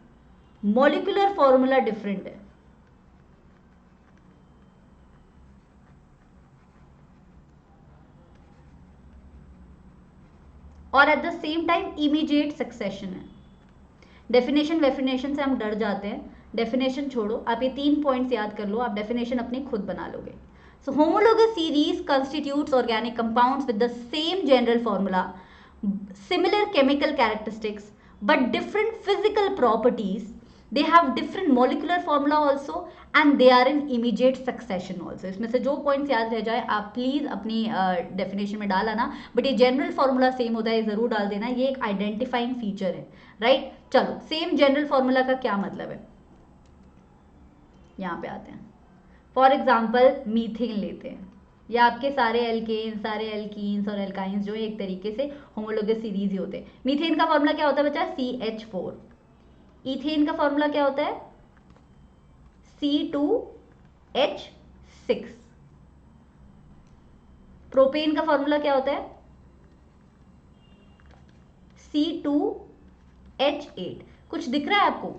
मॉलिक्यूलर फॉर्मूला डिफरेंट है। और at the same time immediate succession है। डेफिनेशन वेफिनेशन से हम डर जाते हैं, डेफिनेशन छोड़ो, आप ये 3 पॉइंट्स याद कर लो, आप डेफिनेशन अपनी खुद बना लोगे। So homologous series constitutes organic compounds with the same general formula, similar chemical characteristics but different physical properties. They have different molecular formula also and they are in immediate succession also. इसमें से जो पॉइंट्स याद रह जाए आप प्लीज अपनी डेफिनेशन में डाल आना, बट ये जनरल फॉर्मूला सेम होता है जरूर डाल देना, ये एक आइडेंटिफाइंग फीचर है, राइट। चलो सेम जनरल फॉर्मूला का क्या मतलब है, यहाँ पे आते हैं। फॉर एग्जाम्पल मीथेन लेते हैं, या आपके सारे एल्केन, सारे एल्कीन्स और एल्काइंस जो है एक तरीके से होमोलोगस सीरीज ही होते हैं। मीथेन का फॉर्मूला क्या होता है बच्चा, CH4। इथेन का फॉर्मूला क्या होता है, C2H6। प्रोपेन का फॉर्मूला क्या होता है, C2H8। कुछ दिख रहा है आपको,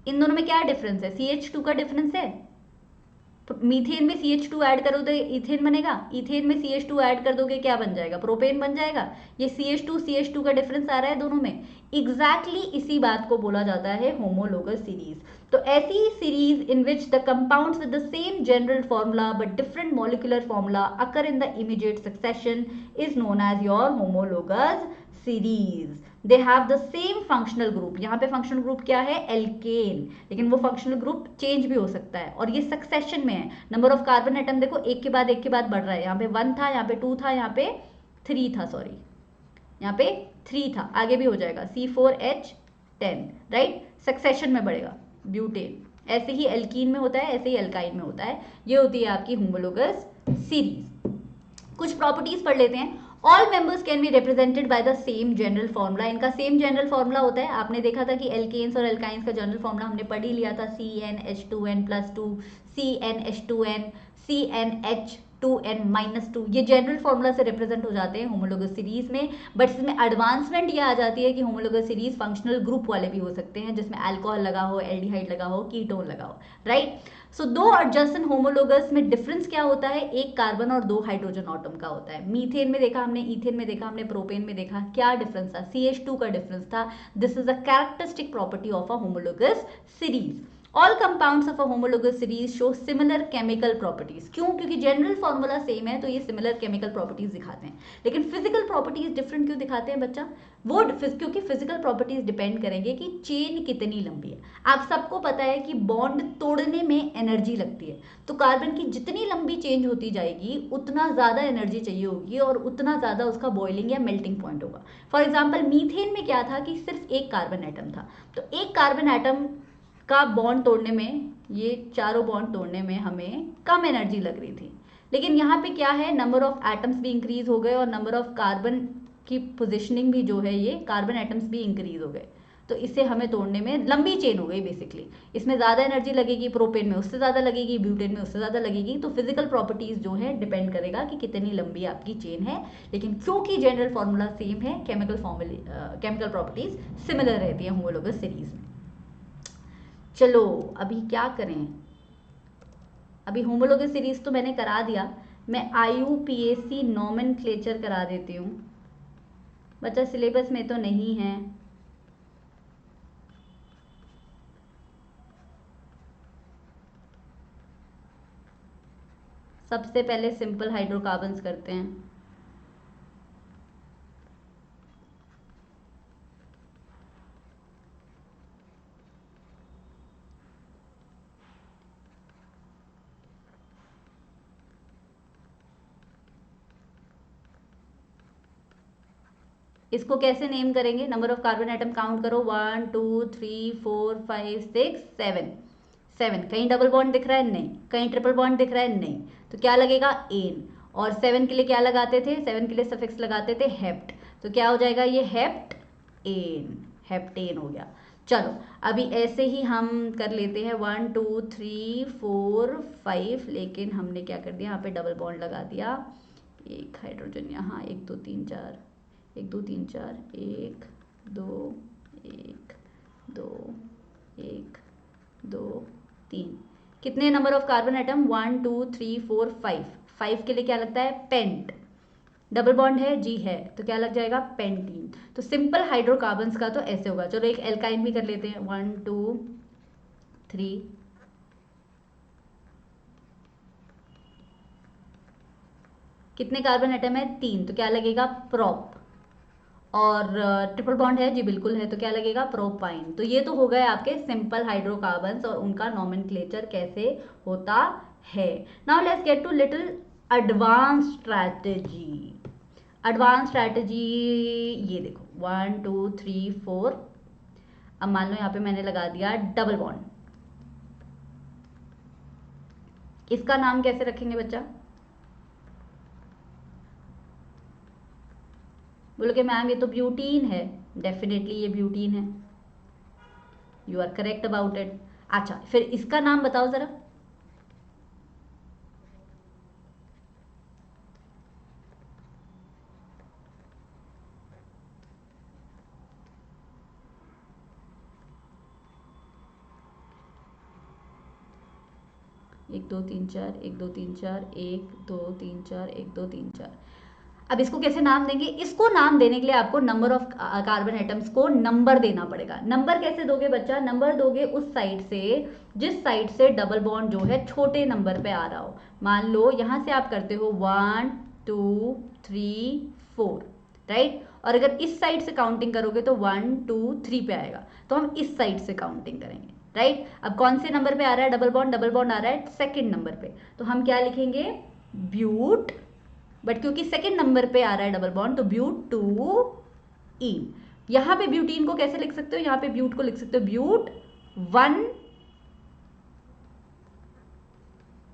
इन दोनों में क्या डिफरेंस है, CH2 का डिफरेंस है, मीथेन में CH2 ऐड करो तो इथेन बनेगा, इथेन में CH2 ऐड कर दोगे क्या बन जाएगा, प्रोपेन बन जाएगा। ये CH2 का डिफरेंस आ रहा है दोनों में। एग्जैक्टली इसी बात को बोला जाता है होमोलोगस सीरीज। तो ऐसी series in which the compounds with the same general formula but different molecular formula occur in the immediate succession is known as your homologous series. They have the same functional group, यहाँ पे फंक्शनल ग्रुप क्या है, एल्केन, लेकिन वो फंक्शनल ग्रुप चेंज भी हो सकता है और ये सक्सेशन में है। नंबर ऑफ कार्बन एटम देखो एक के बाद बढ़ रहा है, यहाँ पे 1 था, यहाँ पे 2 था, यहाँ पे 3 था, सॉरी यहाँ पे 3 था, आगे भी हो जाएगा C4H10, राइट, सक्सेशन में बढ़ेगा। ब्यूटेन ऐसे ही एल्कीन में होता है, ऐसे ही एल्काइन में होता है। ये होती है आपकी होमोलोगस सीरीज। कुछ प्रॉपर्टीज पढ़ लेते हैं। All members can be represented by the same general formula. इनका सेम जनरल फॉर्मूला होता है। आपने देखा था कि एल्केन्स और एल्काइंस का जनरल फॉर्मूला हमने पढ़ ही लिया था, CnH2n+2, CnH2n, CnH2n-2। ये जनरल फॉर्मूला से रिप्रेजेंट हो जाते हैं होमोलोगस सीरीज में। बट इसमें एडवांसमेंट ये आ जाती है कि होमोलोगस सीरीज फंक्शनल ग्रुप वाले भी हो सकते हैं, जिसमें अल्कोहल लगा हो, एल्डिहाइड लगा हो, कीटोन लगा हो, राइट। सो दो एडजेसेंट होमोलोगस में डिफरेंस क्या होता है, एक कार्बन और 2 हाइड्रोजन एटम का होता है। मीथेन में देखा हमने, इथेन में देखा हमने, प्रोपेन में देखा, क्या डिफरेंस था, CH2 का डिफरेंस था। This is a characteristic property of a homologous series. All compounds of a homologous series show similar chemical properties. क्यों, क्योंकि जनरल फॉर्मूला सेम है तो ये सिमिलर केमिकल प्रॉपर्टीज दिखाते हैं। लेकिन फिजिकल प्रॉपर्टीज डिफरेंट क्यों दिखाते हैं बच्चा, वो क्योंकि फिजिकल प्रॉपर्टीज डिपेंड करेंगे कि चेन कितनी लंबी है। आप सबको पता है कि बॉन्ड तोड़ने में एनर्जी लगती है, तो कार्बन की जितनी लंबी चेंज होती जाएगी उतना ज़्यादा एनर्जी चाहिए होगी और उतना ज़्यादा उसका बॉइलिंग या मेल्टिंग पॉइंट होगा। फॉर एग्जाम्पल मीथेन में क्या था कि सिर्फ एक कार्बन एटम था, तो एक कार्बन एटम का बॉन्ड तोड़ने में, ये चारों बॉन्ड तोड़ने में हमें कम एनर्जी लग रही थी। लेकिन यहाँ पे क्या है, नंबर ऑफ एटम्स भी इंक्रीज हो गए और नंबर ऑफ कार्बन की पोजिशनिंग भी जो है, ये कार्बन एटम्स भी इंक्रीज हो गए, तो इससे हमें तोड़ने में लंबी चेन हो गई बेसिकली। इसमें ज़्यादा एनर्जी लगेगी, प्रोपेन में उससे ज़्यादा लगेगी, ब्यूटेन में उससे ज़्यादा लगेगी। तो फिजिकल प्रॉपर्टीज़ जो है डिपेंड करेगा कि कितनी लंबी आपकी चेन है। लेकिन क्योंकि जनरल फॉर्मूला सेम है, केमिकल प्रॉपर्टीज़ सिमिलर रहती है होमोलोगस सीरीज में। चलो अभी क्या करें, अभी होमोलोगस सीरीज तो मैंने करा दिया, मैं IUPAC नॉमेनक्लेचर करा देती हूँ। बच्चा सिलेबस में तो नहीं है, सबसे पहले सिंपल हाइड्रोकार्बन्स करते हैं। इसको कैसे नेम करेंगे, number of carbon atom count करो, 1 2 3 4 5 6 7। 7 कहीं डबल बॉन्ड दिख रहा है, नहीं, कहीं ट्रिपल बॉन्ड दिख रहा है, नहीं, तो क्या लगेगा, एन। और 7 के लिए क्या लगाते थे, 7 के लिए सफिक्स लगाते थे हेप्ट, तो क्या हो जाएगा ये हेप्ट एन, हेप्टेन हो गया। चलो अभी ऐसे ही हम कर लेते हैं 1 2 3 4 5, लेकिन हमने क्या कर दिया, यहाँ पे डबल बॉन्ड लगा दिया, एक हाइड्रोजन यहाँ, 1 2 3 4, 1 2 3 4, 1 2 1 2 1 2 3। कितने नंबर ऑफ कार्बन एटम, 1 2 3 4 5। 5 के लिए क्या लगता है, पेंट, डबल बॉन्ड है जी है, तो क्या लग जाएगा, पेंटीन। तो सिंपल हाइड्रोकार्बन्स का तो ऐसे होगा। चलो एक एल्काइन भी कर लेते हैं, 1 2 3, कितने कार्बन एटम है, 3, तो क्या लगेगा, प्रोप। और ट्रिपल बॉन्ड है जी, बिल्कुल है, तो क्या लगेगा, प्रोपाइन। तो ये तो हो गए आपके सिंपल हाइड्रोकार्बन्स और उनका नॉमेनक्लेचर कैसे होता है। Now let's get to little advance strategy. Advance strategy, ये देखो 1 2 3 4, अब मान लो यहाँ पे मैंने लगा दिया डबल बॉन्ड, इसका नाम कैसे रखेंगे बच्चा, बोलोगे मैम ये तो ब्यूटीन है, डेफिनेटली ये ब्यूटीन है, you are correct about it. अच्छा फिर इसका नाम बताओ जरा, 1 2 3 4, 1 2 3 4, 1 2 3 4, 1 2 3 4। अब इसको कैसे नाम देंगे? इसको नाम देने के लिए आपको नंबर ऑफ कार्बन एटम्स को नंबर देना पड़ेगा। नंबर कैसे दोगे बच्चा? नंबर दोगे उस साइड से जिस साइड से डबल बॉन्ड जो है छोटे नंबर पे आ रहा हो। मान लो यहाँ से आप करते हो 1 2 3 4, राइट? और अगर इस साइड से काउंटिंग करोगे तो 1 2 3 पे आएगा, तो हम इस साइड से काउंटिंग करेंगे, राइट? अब कौन से नंबर पे आ रहा है डबल बॉन्ड? डबल बॉन्ड आ रहा है सेकेंड नंबर पे, तो हम क्या लिखेंगे? ब्यूट, बट क्योंकि सेकेंड नंबर पे आ रहा है डबल बॉन्ड तो ब्यूट 2 ईन। यहां पे ब्यूटीन को कैसे लिख सकते हो? यहां पे ब्यूट को लिख सकते हो ब्यूट 1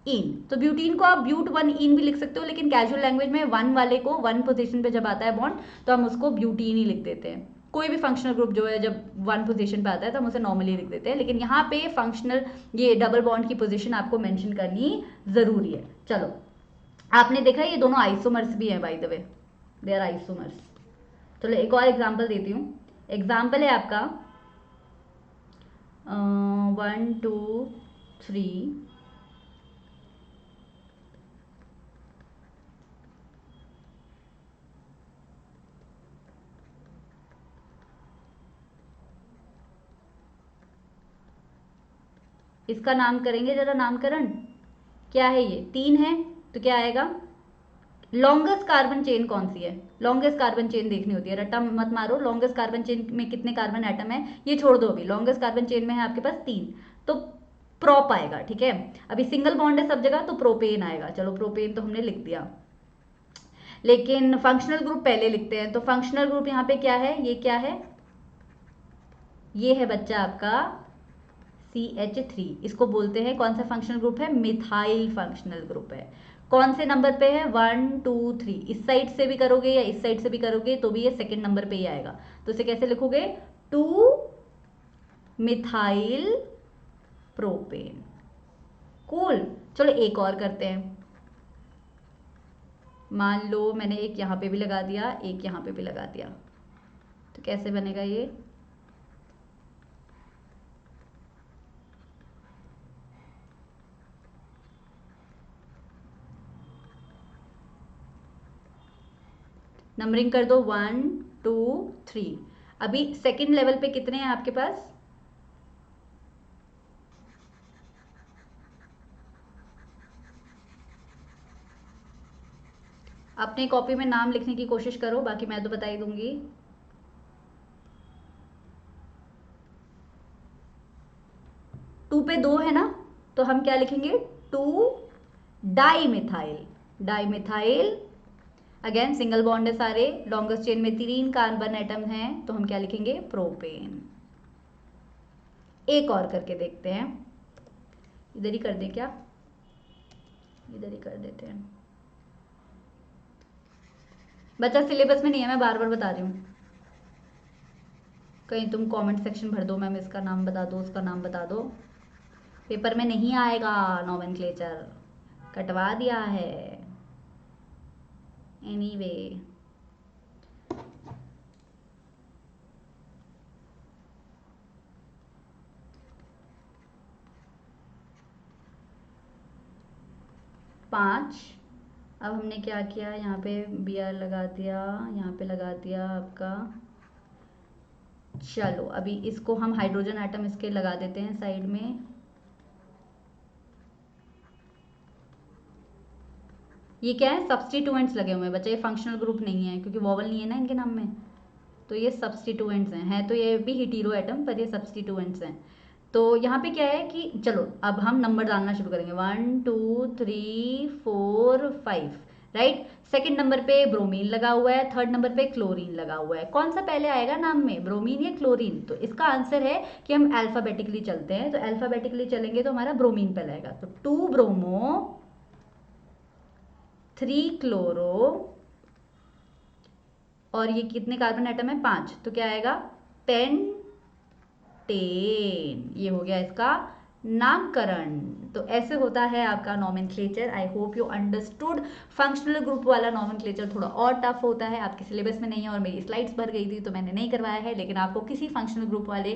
इन। तो ब्यूटीन को आप ब्यूट 1 इन भी लिख सकते हो, लेकिन कैजुअल लैंग्वेज में 1 वाले को 1 पोजीशन पे जब आता है बॉन्ड तो हम उसको ब्यूटीन ही लिख देते हैं। कोई भी फंक्शनल ग्रुप जो है जब 1 पोजीशन पे आता है तो हम उसे नॉर्मली लिख देते हैं, लेकिन यहाँ पे फंक्शनल ये डबल बॉन्ड की पोजीशन आपको मेंशन करनी जरूरी है। चलो, आपने देखा ये दोनों आइसोमर्स भी हैं, by the way they are isomers. चलो एक और एग्जांपल देती हूँ। एग्जांपल है आपका 1 2 3 इसका नाम करेंगे जरा, नामकरण क्या है? ये 3 है तो क्या आएगा? लॉन्गेस्ट कार्बन चेन कौन सी है? लॉन्गेस्ट कार्बन चेन देखनी होती है, रट्टा मत मारो। लॉन्गेस्ट कार्बन चेन में कितने कार्बन एटम है ये छोड़ दो, अभी लॉन्गेस्ट कार्बन चेन में है आपके पास 3, तो प्रोप आएगा, ठीक है? अभी सिंगल बॉन्ड है सब जगह तो प्रोपेन आएगा। चलो प्रोपेन तो हमने लिख दिया, लेकिन फंक्शनल ग्रुप पहले लिखते हैं। तो फंक्शनल ग्रुप यहाँ पे क्या है? ये क्या है? ये है बच्चा आपका CH3। इसको बोलते हैं कौन सा फंक्शनल ग्रुप है? मिथाइल फंक्शनल ग्रुप है। कौन से नंबर पे है? 1 2 3। इस साइड से भी करोगे या इस साइड से भी करोगे तो भी ये सेकेंड नंबर पे ही आएगा। तो इसे कैसे लिखोगे? 2 मिथाइल प्रोपेन। कूल। चलो एक और करते हैं। मान लो मैंने एक यहाँ पे भी लगा दिया, एक यहाँ पे भी लगा दिया, तो कैसे बनेगा ये? नंबरिंग कर दो 1 2 3। अभी सेकेंड लेवल पे कितने हैं आपके पास? अपने कॉपी में नाम लिखने की कोशिश करो, बाकी मैं तो बता ही दूंगी। टू पे 2 है ना, तो हम क्या लिखेंगे? 2 dimethyl. Dimethyl again single bond है सारे, लॉन्गेस्ट चेन में 3 कार्बन एटम हैं, तो हम क्या लिखेंगे? प्रोपेन। एक और करके देखते हैं, इधर ही कर दें क्या? इधर ही कर देते हैं। बच्चा सिलेबस में नहीं है, मैं बार बार बता रही हूँ, कहीं तुम कमेंट सेक्शन भर दो मैम इसका नाम बता दो, उसका नाम बता दो। पेपर में नहीं आएगा, नोमेनक्लेचर कटवा दिया है। एनीवे पाँच। अब हमने क्या किया? यहाँ पे Br लगा दिया, यहाँ पे लगा दिया आपका। चलो अभी इसको हम हाइड्रोजन एटम इसके लगा देते हैं साइड में। ये क्या है? सब्स्टिट्यूएंट्स लगे हुए हैं बच्चा, ये फंक्शनल ग्रुप नहीं है क्योंकि वॉवल नहीं है ना इनके नाम में, तो ये सब्स्टिट्यूएंट्स हैं। है तो ये भी हीटेरो एटम, पर ये सब्स्टिट्यूएंट्स हैं। तो यहाँ पे क्या है कि चलो अब हम नंबर डालना शुरू करेंगे 1 2 3 4 5, राइट? सेकंड नंबर पे ब्रोमीन लगा हुआ है, थर्ड नंबर पे क्लोरीन लगा हुआ है। कौन सा पहले आएगा नाम में, ब्रोमीन या क्लोरीन? तो इसका आंसर है कि हम अल्फाबेटिकली चलते हैं, तो अल्फाबेटिकली चलेंगे तो हमारा ब्रोमीन पहले आएगा। तो 2 ब्रोमो 3 क्लोरो, और ये कितने कार्बन एटम है? 5, तो क्या आएगा? पेंटेन। ये हो गया इसका नामकरण। तो ऐसे होता है आपका nomenclature. I hope you understood. Functional group वाला नोमेनक्लेचर थोड़ा और टफ होता है, आपके सिलेबस में नहीं है, और मेरी स्लाइड्स भर गई थी तो मैंने नहीं करवाया है, लेकिन आपको किसी फंक्शनल ग्रुप वाले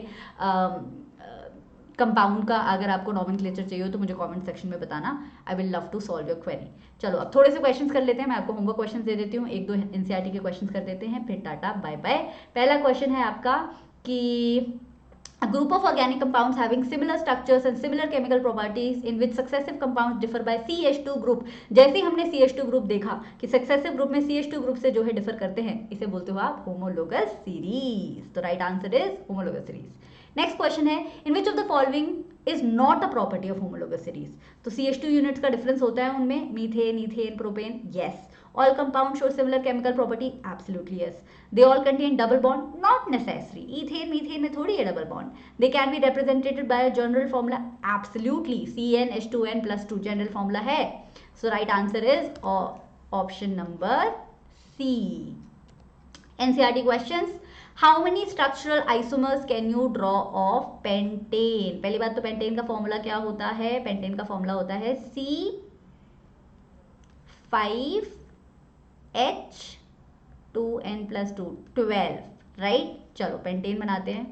कंपाउंड का अगर आपको नॉमेनक्लेचर चाहिए हो तो मुझे कमेंट सेक्शन में बताना, I will love to solve your query. चलो अब थोड़े से क्वेश्चंस कर लेते हैं, मैं आपको होमवर्क क्वेश्चंस दे देती हूँ, एक दो एनसीईआरटी के क्वेश्चंस कर देते हैं, फिर टाटा बाय बाय। पहला क्वेश्चन है आपका कि a group of organic compounds having similar structures and similar chemical properties in which successive compounds differ by CH2 group। जैसे हमने CH2 ग्रुप देखा कि सक्सेसिव ग्रुप में CH2 ग्रुप से जो है डिफर करते हैं, इसे बोलते हो आप होमोलोगस सीरीज। तो right answer is homologous series. Next question है in which of the following is not a property of homologous series. तो CH2 यूनिट्स का डिफरेंस होता है उनमें, methane, ethane, propane, yes. All compounds show similar chemical property, absolutely yes. They all contain double bond, not necessary. Ethane, methane में थोड़ी है double bond. They can be represented by a general formula, absolutely. CnH2n plus 2 general formula है. So right answer is option number C. NCERT questions. How many structural isomers can you draw of pentane? पहली बात तो pentane का फॉर्मूला क्या होता है? pentane का फॉर्मूला होता है C5H2n plus 2 12, राइट। चलो पेंटेन बनाते हैं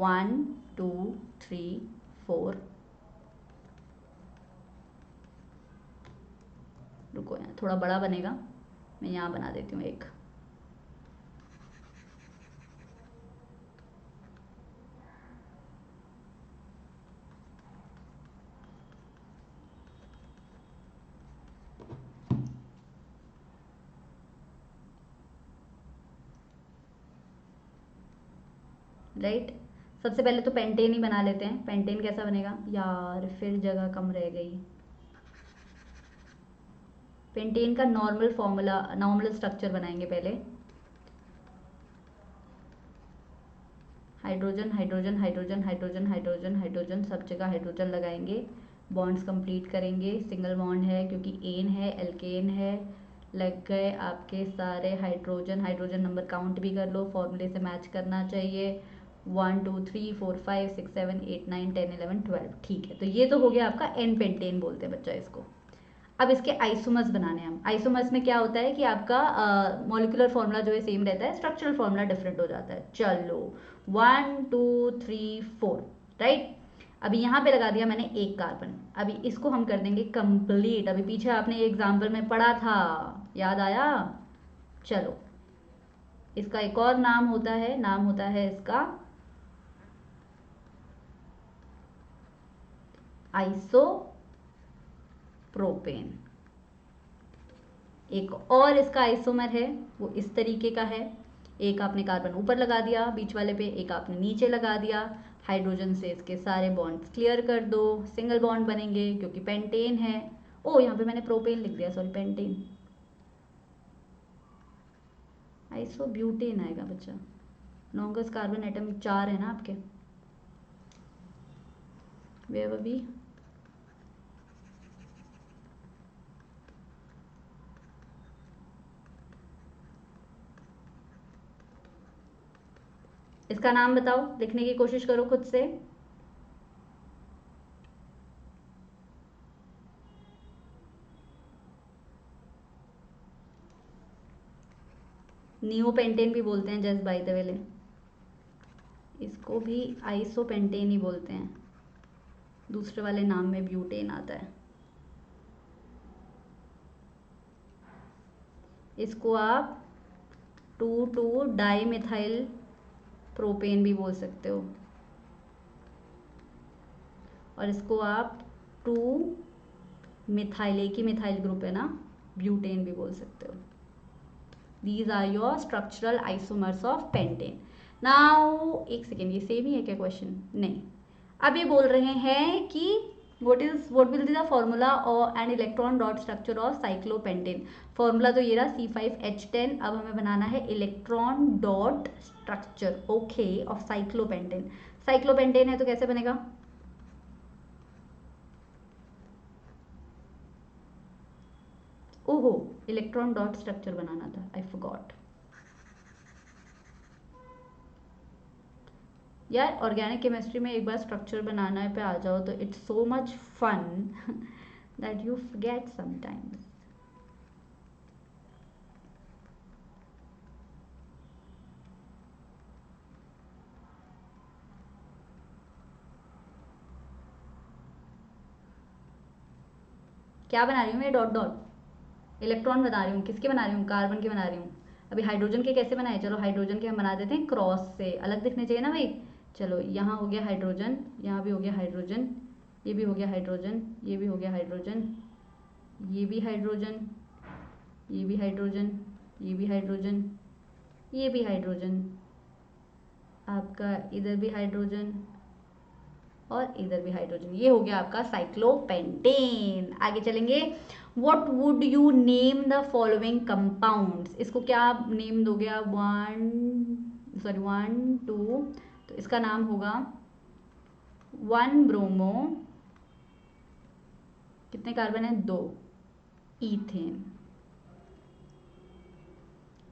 1 2 3 4। रुको यहाँ थोड़ा बड़ा बनेगा, मैं यहाँ बना देती हूँ एक। राइट सबसे पहले तो पेंटेन ही बना लेते हैं। पेंटेन कैसा बनेगा यार, फिर जगह कम रह गई। पेंटेन का नॉर्मल फॉर्मूला, नॉर्मल स्ट्रक्चर बनाएंगे पहले। Hydrogen hydrogen hydrogen hydrogen hydrogen hydrogen, सब जगह हाइड्रोजन लगाएंगे, बॉन्ड्स कंप्लीट करेंगे। सिंगल बॉन्ड है क्योंकि एन है, एल्केन है, लग गए आपके सारे हाइड्रोजन। हाइड्रोजन नंबर काउंट भी कर लो, फॉर्मूले से मैच करना चाहिए। 1 2 3 4 5 6 7 8 9 10 11 12, ठीक है। तो ये तो हो गया आपका एन पेंटेन बोलते हैं बच्चा इसको। अब इसके आइसोमर्स बनाने हैं हम। आइसोमर्स में क्या होता है कि आपका मॉलिक्यूलर फॉर्मूला जो है सेम रहता है, स्ट्रक्चरल फॉर्मूला डिफरेंट हो जाता है। चलो 1 2 3 4, राइट। अभी यहाँ पे लगा दिया मैंने एक कार्बन, अभी इसको हम कर देंगे कंप्लीट। अभी पीछे आपने एग्जाम्पल में पढ़ा था, याद आया। चलो इसका एक और नाम होता है, नाम होता है इसका आइसोप्रोपेन। एक और इसका आइसोमर है वो इस तरीके का है, एक आपने कार्बन ऊपर लगा दिया बीच वाले पे, एक आपने नीचे लगा दिया। हाइड्रोजन से इसके सारे बॉन्ड्स क्लियर कर दो, सिंगल बॉन्ड बनेंगे क्योंकि पेंटेन है। ओ यहाँ पे मैंने प्रोपेन लिख दिया, सॉरी पेंटेन। आइसोब्यूटेन आएगा बच्चा। लॉन्गेस्ट कार्बन एटम 4 है ना आपके, वे अभी इसका नाम बताओ, लिखने की कोशिश करो खुद से। नियोपेंटेन भी बोलते हैं जस्ट बाय द वे, इसको भी आइसोपेंटेन ही बोलते हैं, दूसरे वाले नाम में ब्यूटेन आता है। इसको आप 2,2 डाइमिथाइल प्रोपेन भी बोल सकते हो, और इसको आप 2 मिथाइल, एक ही मिथाइल ग्रुप है ना, ब्यूटेन भी बोल सकते हो। These are your structural isomers of pentane. Now एक सेकेंड, ये सेम ही है क्या क्वेश्चन? नहीं, अब ये बोल रहे हैं कि what will be the formula or an electron dot structure of cyclopentan। Formula तो ये रहा C5H10, अब हमें बनाना है electron dot structure, okay, of cyclopentane. Cyclopentane है तो कैसे बनेगा? ओहो, इलेक्ट्रॉन डॉट स्ट्रक्चर बनाना था, आई फॉरगॉट। यार ऑर्गेनिक केमिस्ट्री में एक बार स्ट्रक्चर बनाना पे आ जाओ तो it's so much fun that you forget sometimes. क्या बना रही हूँ मैं, डॉट डॉट, इलेक्ट्रॉन बना रही हूँ, किसके बना रही हूँ, कार्बन के बना रही हूँ। अभी हाइड्रोजन के कैसे बनाए, चलो हाइड्रोजन के हम बना देते हैं क्रॉस से, अलग दिखने चाहिए ना भाई। चलो यहाँ हो गया हाइड्रोजन, यहाँ भी हो गया हाइड्रोजन, ये भी हो गया हाइड्रोजन, ये भी हो गया हाइड्रोजन, ये भी हाइड्रोजन, ये भी हाइड्रोजन, ये भी हाइड्रोजन, ये भी हाइड्रोजन, आपका इधर भी हाइड्रोजन और इधर भी हाइड्रोजन। ये हो गया आपका साइक्लोपेंटेन। आगे चलेंगे, what would you name the following compounds, इसको क्या नेम दोगे आप, 1 2, तो इसका नाम होगा 1 ब्रोमो, कितने कार्बन है, 2, ईथेन।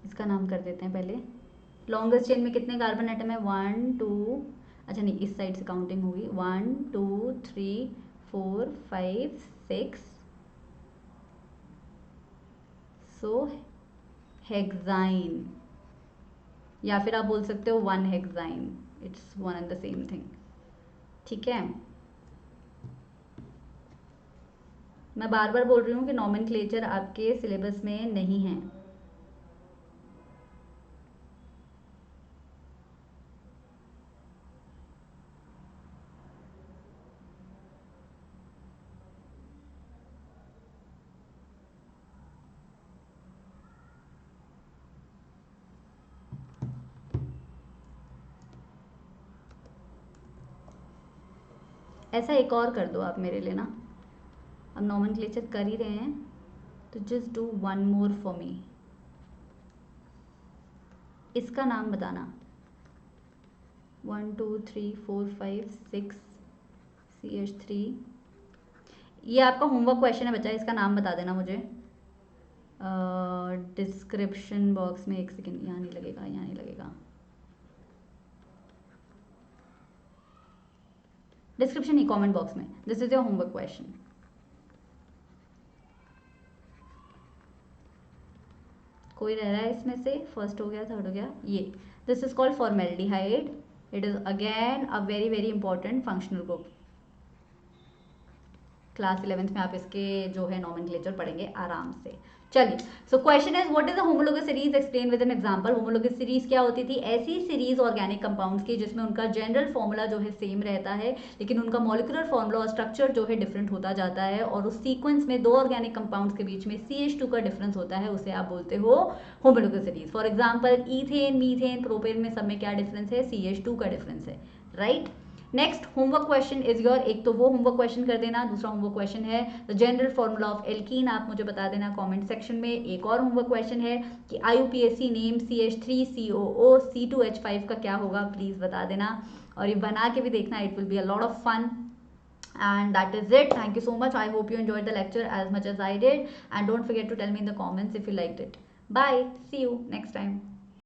इसका नाम कर देते हैं पहले। लॉन्गेस्ट चेन में कितने कार्बन एटम है, 1 2, अच्छा नहीं इस साइड से काउंटिंग होगी, 1 2 3 4 5 6, सो हेक्साइन, या फिर आप बोल सकते हो 1 hexyne, it's one and the same thing. ठीक है, मैं बार बार बोल रही हूँ कि नॉमेनक्लेचर आपके सिलेबस में नहीं है। ऐसा एक और कर दो आप मेरे लिए ना, अब नॉमेनक्लेचर कर ही रहे हैं तो just do 1 more for me. इसका नाम बताना, 1 2 3 4 5 6 CH3, ये आपका होमवर्क क्वेश्चन है बच्चा, इसका नाम बता देना मुझे डिस्क्रिप्शन बॉक्स में। एक सेकेंड, यहाँ नहीं लगेगा, यहाँ नहीं लगेगा, डिस्क्रिप्शन नहीं, कमेंट बॉक्स में। This is your homework question. कोई रह रहा है इसमें से, फर्स्ट हो गया, थर्ड हो गया, ये this is called formaldehyde, it is again a very very important functional group. Class 11th में आप इसके जो है नॉमेनक्लेचर पढ़ेंगे आराम से। चलिए, so question is what is the homologous series, explain with an example. Homologous series क्या होती थी, ऐसी सीरीज ऑर्गेनिक कंपाउंड्स की जिसमें उनका जनरल फॉर्मूला जो है सेम रहता है, लेकिन उनका मॉलिक्यूलर फॉर्मूला और स्ट्रक्चर जो है डिफरेंट होता जाता है, और उस सीक्वेंस में दो ऑर्गेनिक कंपाउंड्स के बीच में CH2 का डिफरेंस होता है, उसे आप बोलते हो homologous series. For example ethane, methane, propane में सब में क्या डिफरेंस है, CH2 का डिफरेंस है, right. Next homework question is your, एक तो वो होमवर्क क्वेश्चन कर देना, दूसरा होमवर्क क्वेश्चन है the general formula of alkene, आप मुझे बता देना कमेंट सेक्शन में। एक और होमवर्क क्वेश्चन है कि IUPAC नेम CH3COO C2H5 का क्या होगा, प्लीज बता देना, और ये बना के भी देखना, it will be a lot of fun. And that is it. Thank you so much. I hope you enjoyed the lecture as much as I did, and don't forget to tell me in the comments if you liked it. Bye. See you next time.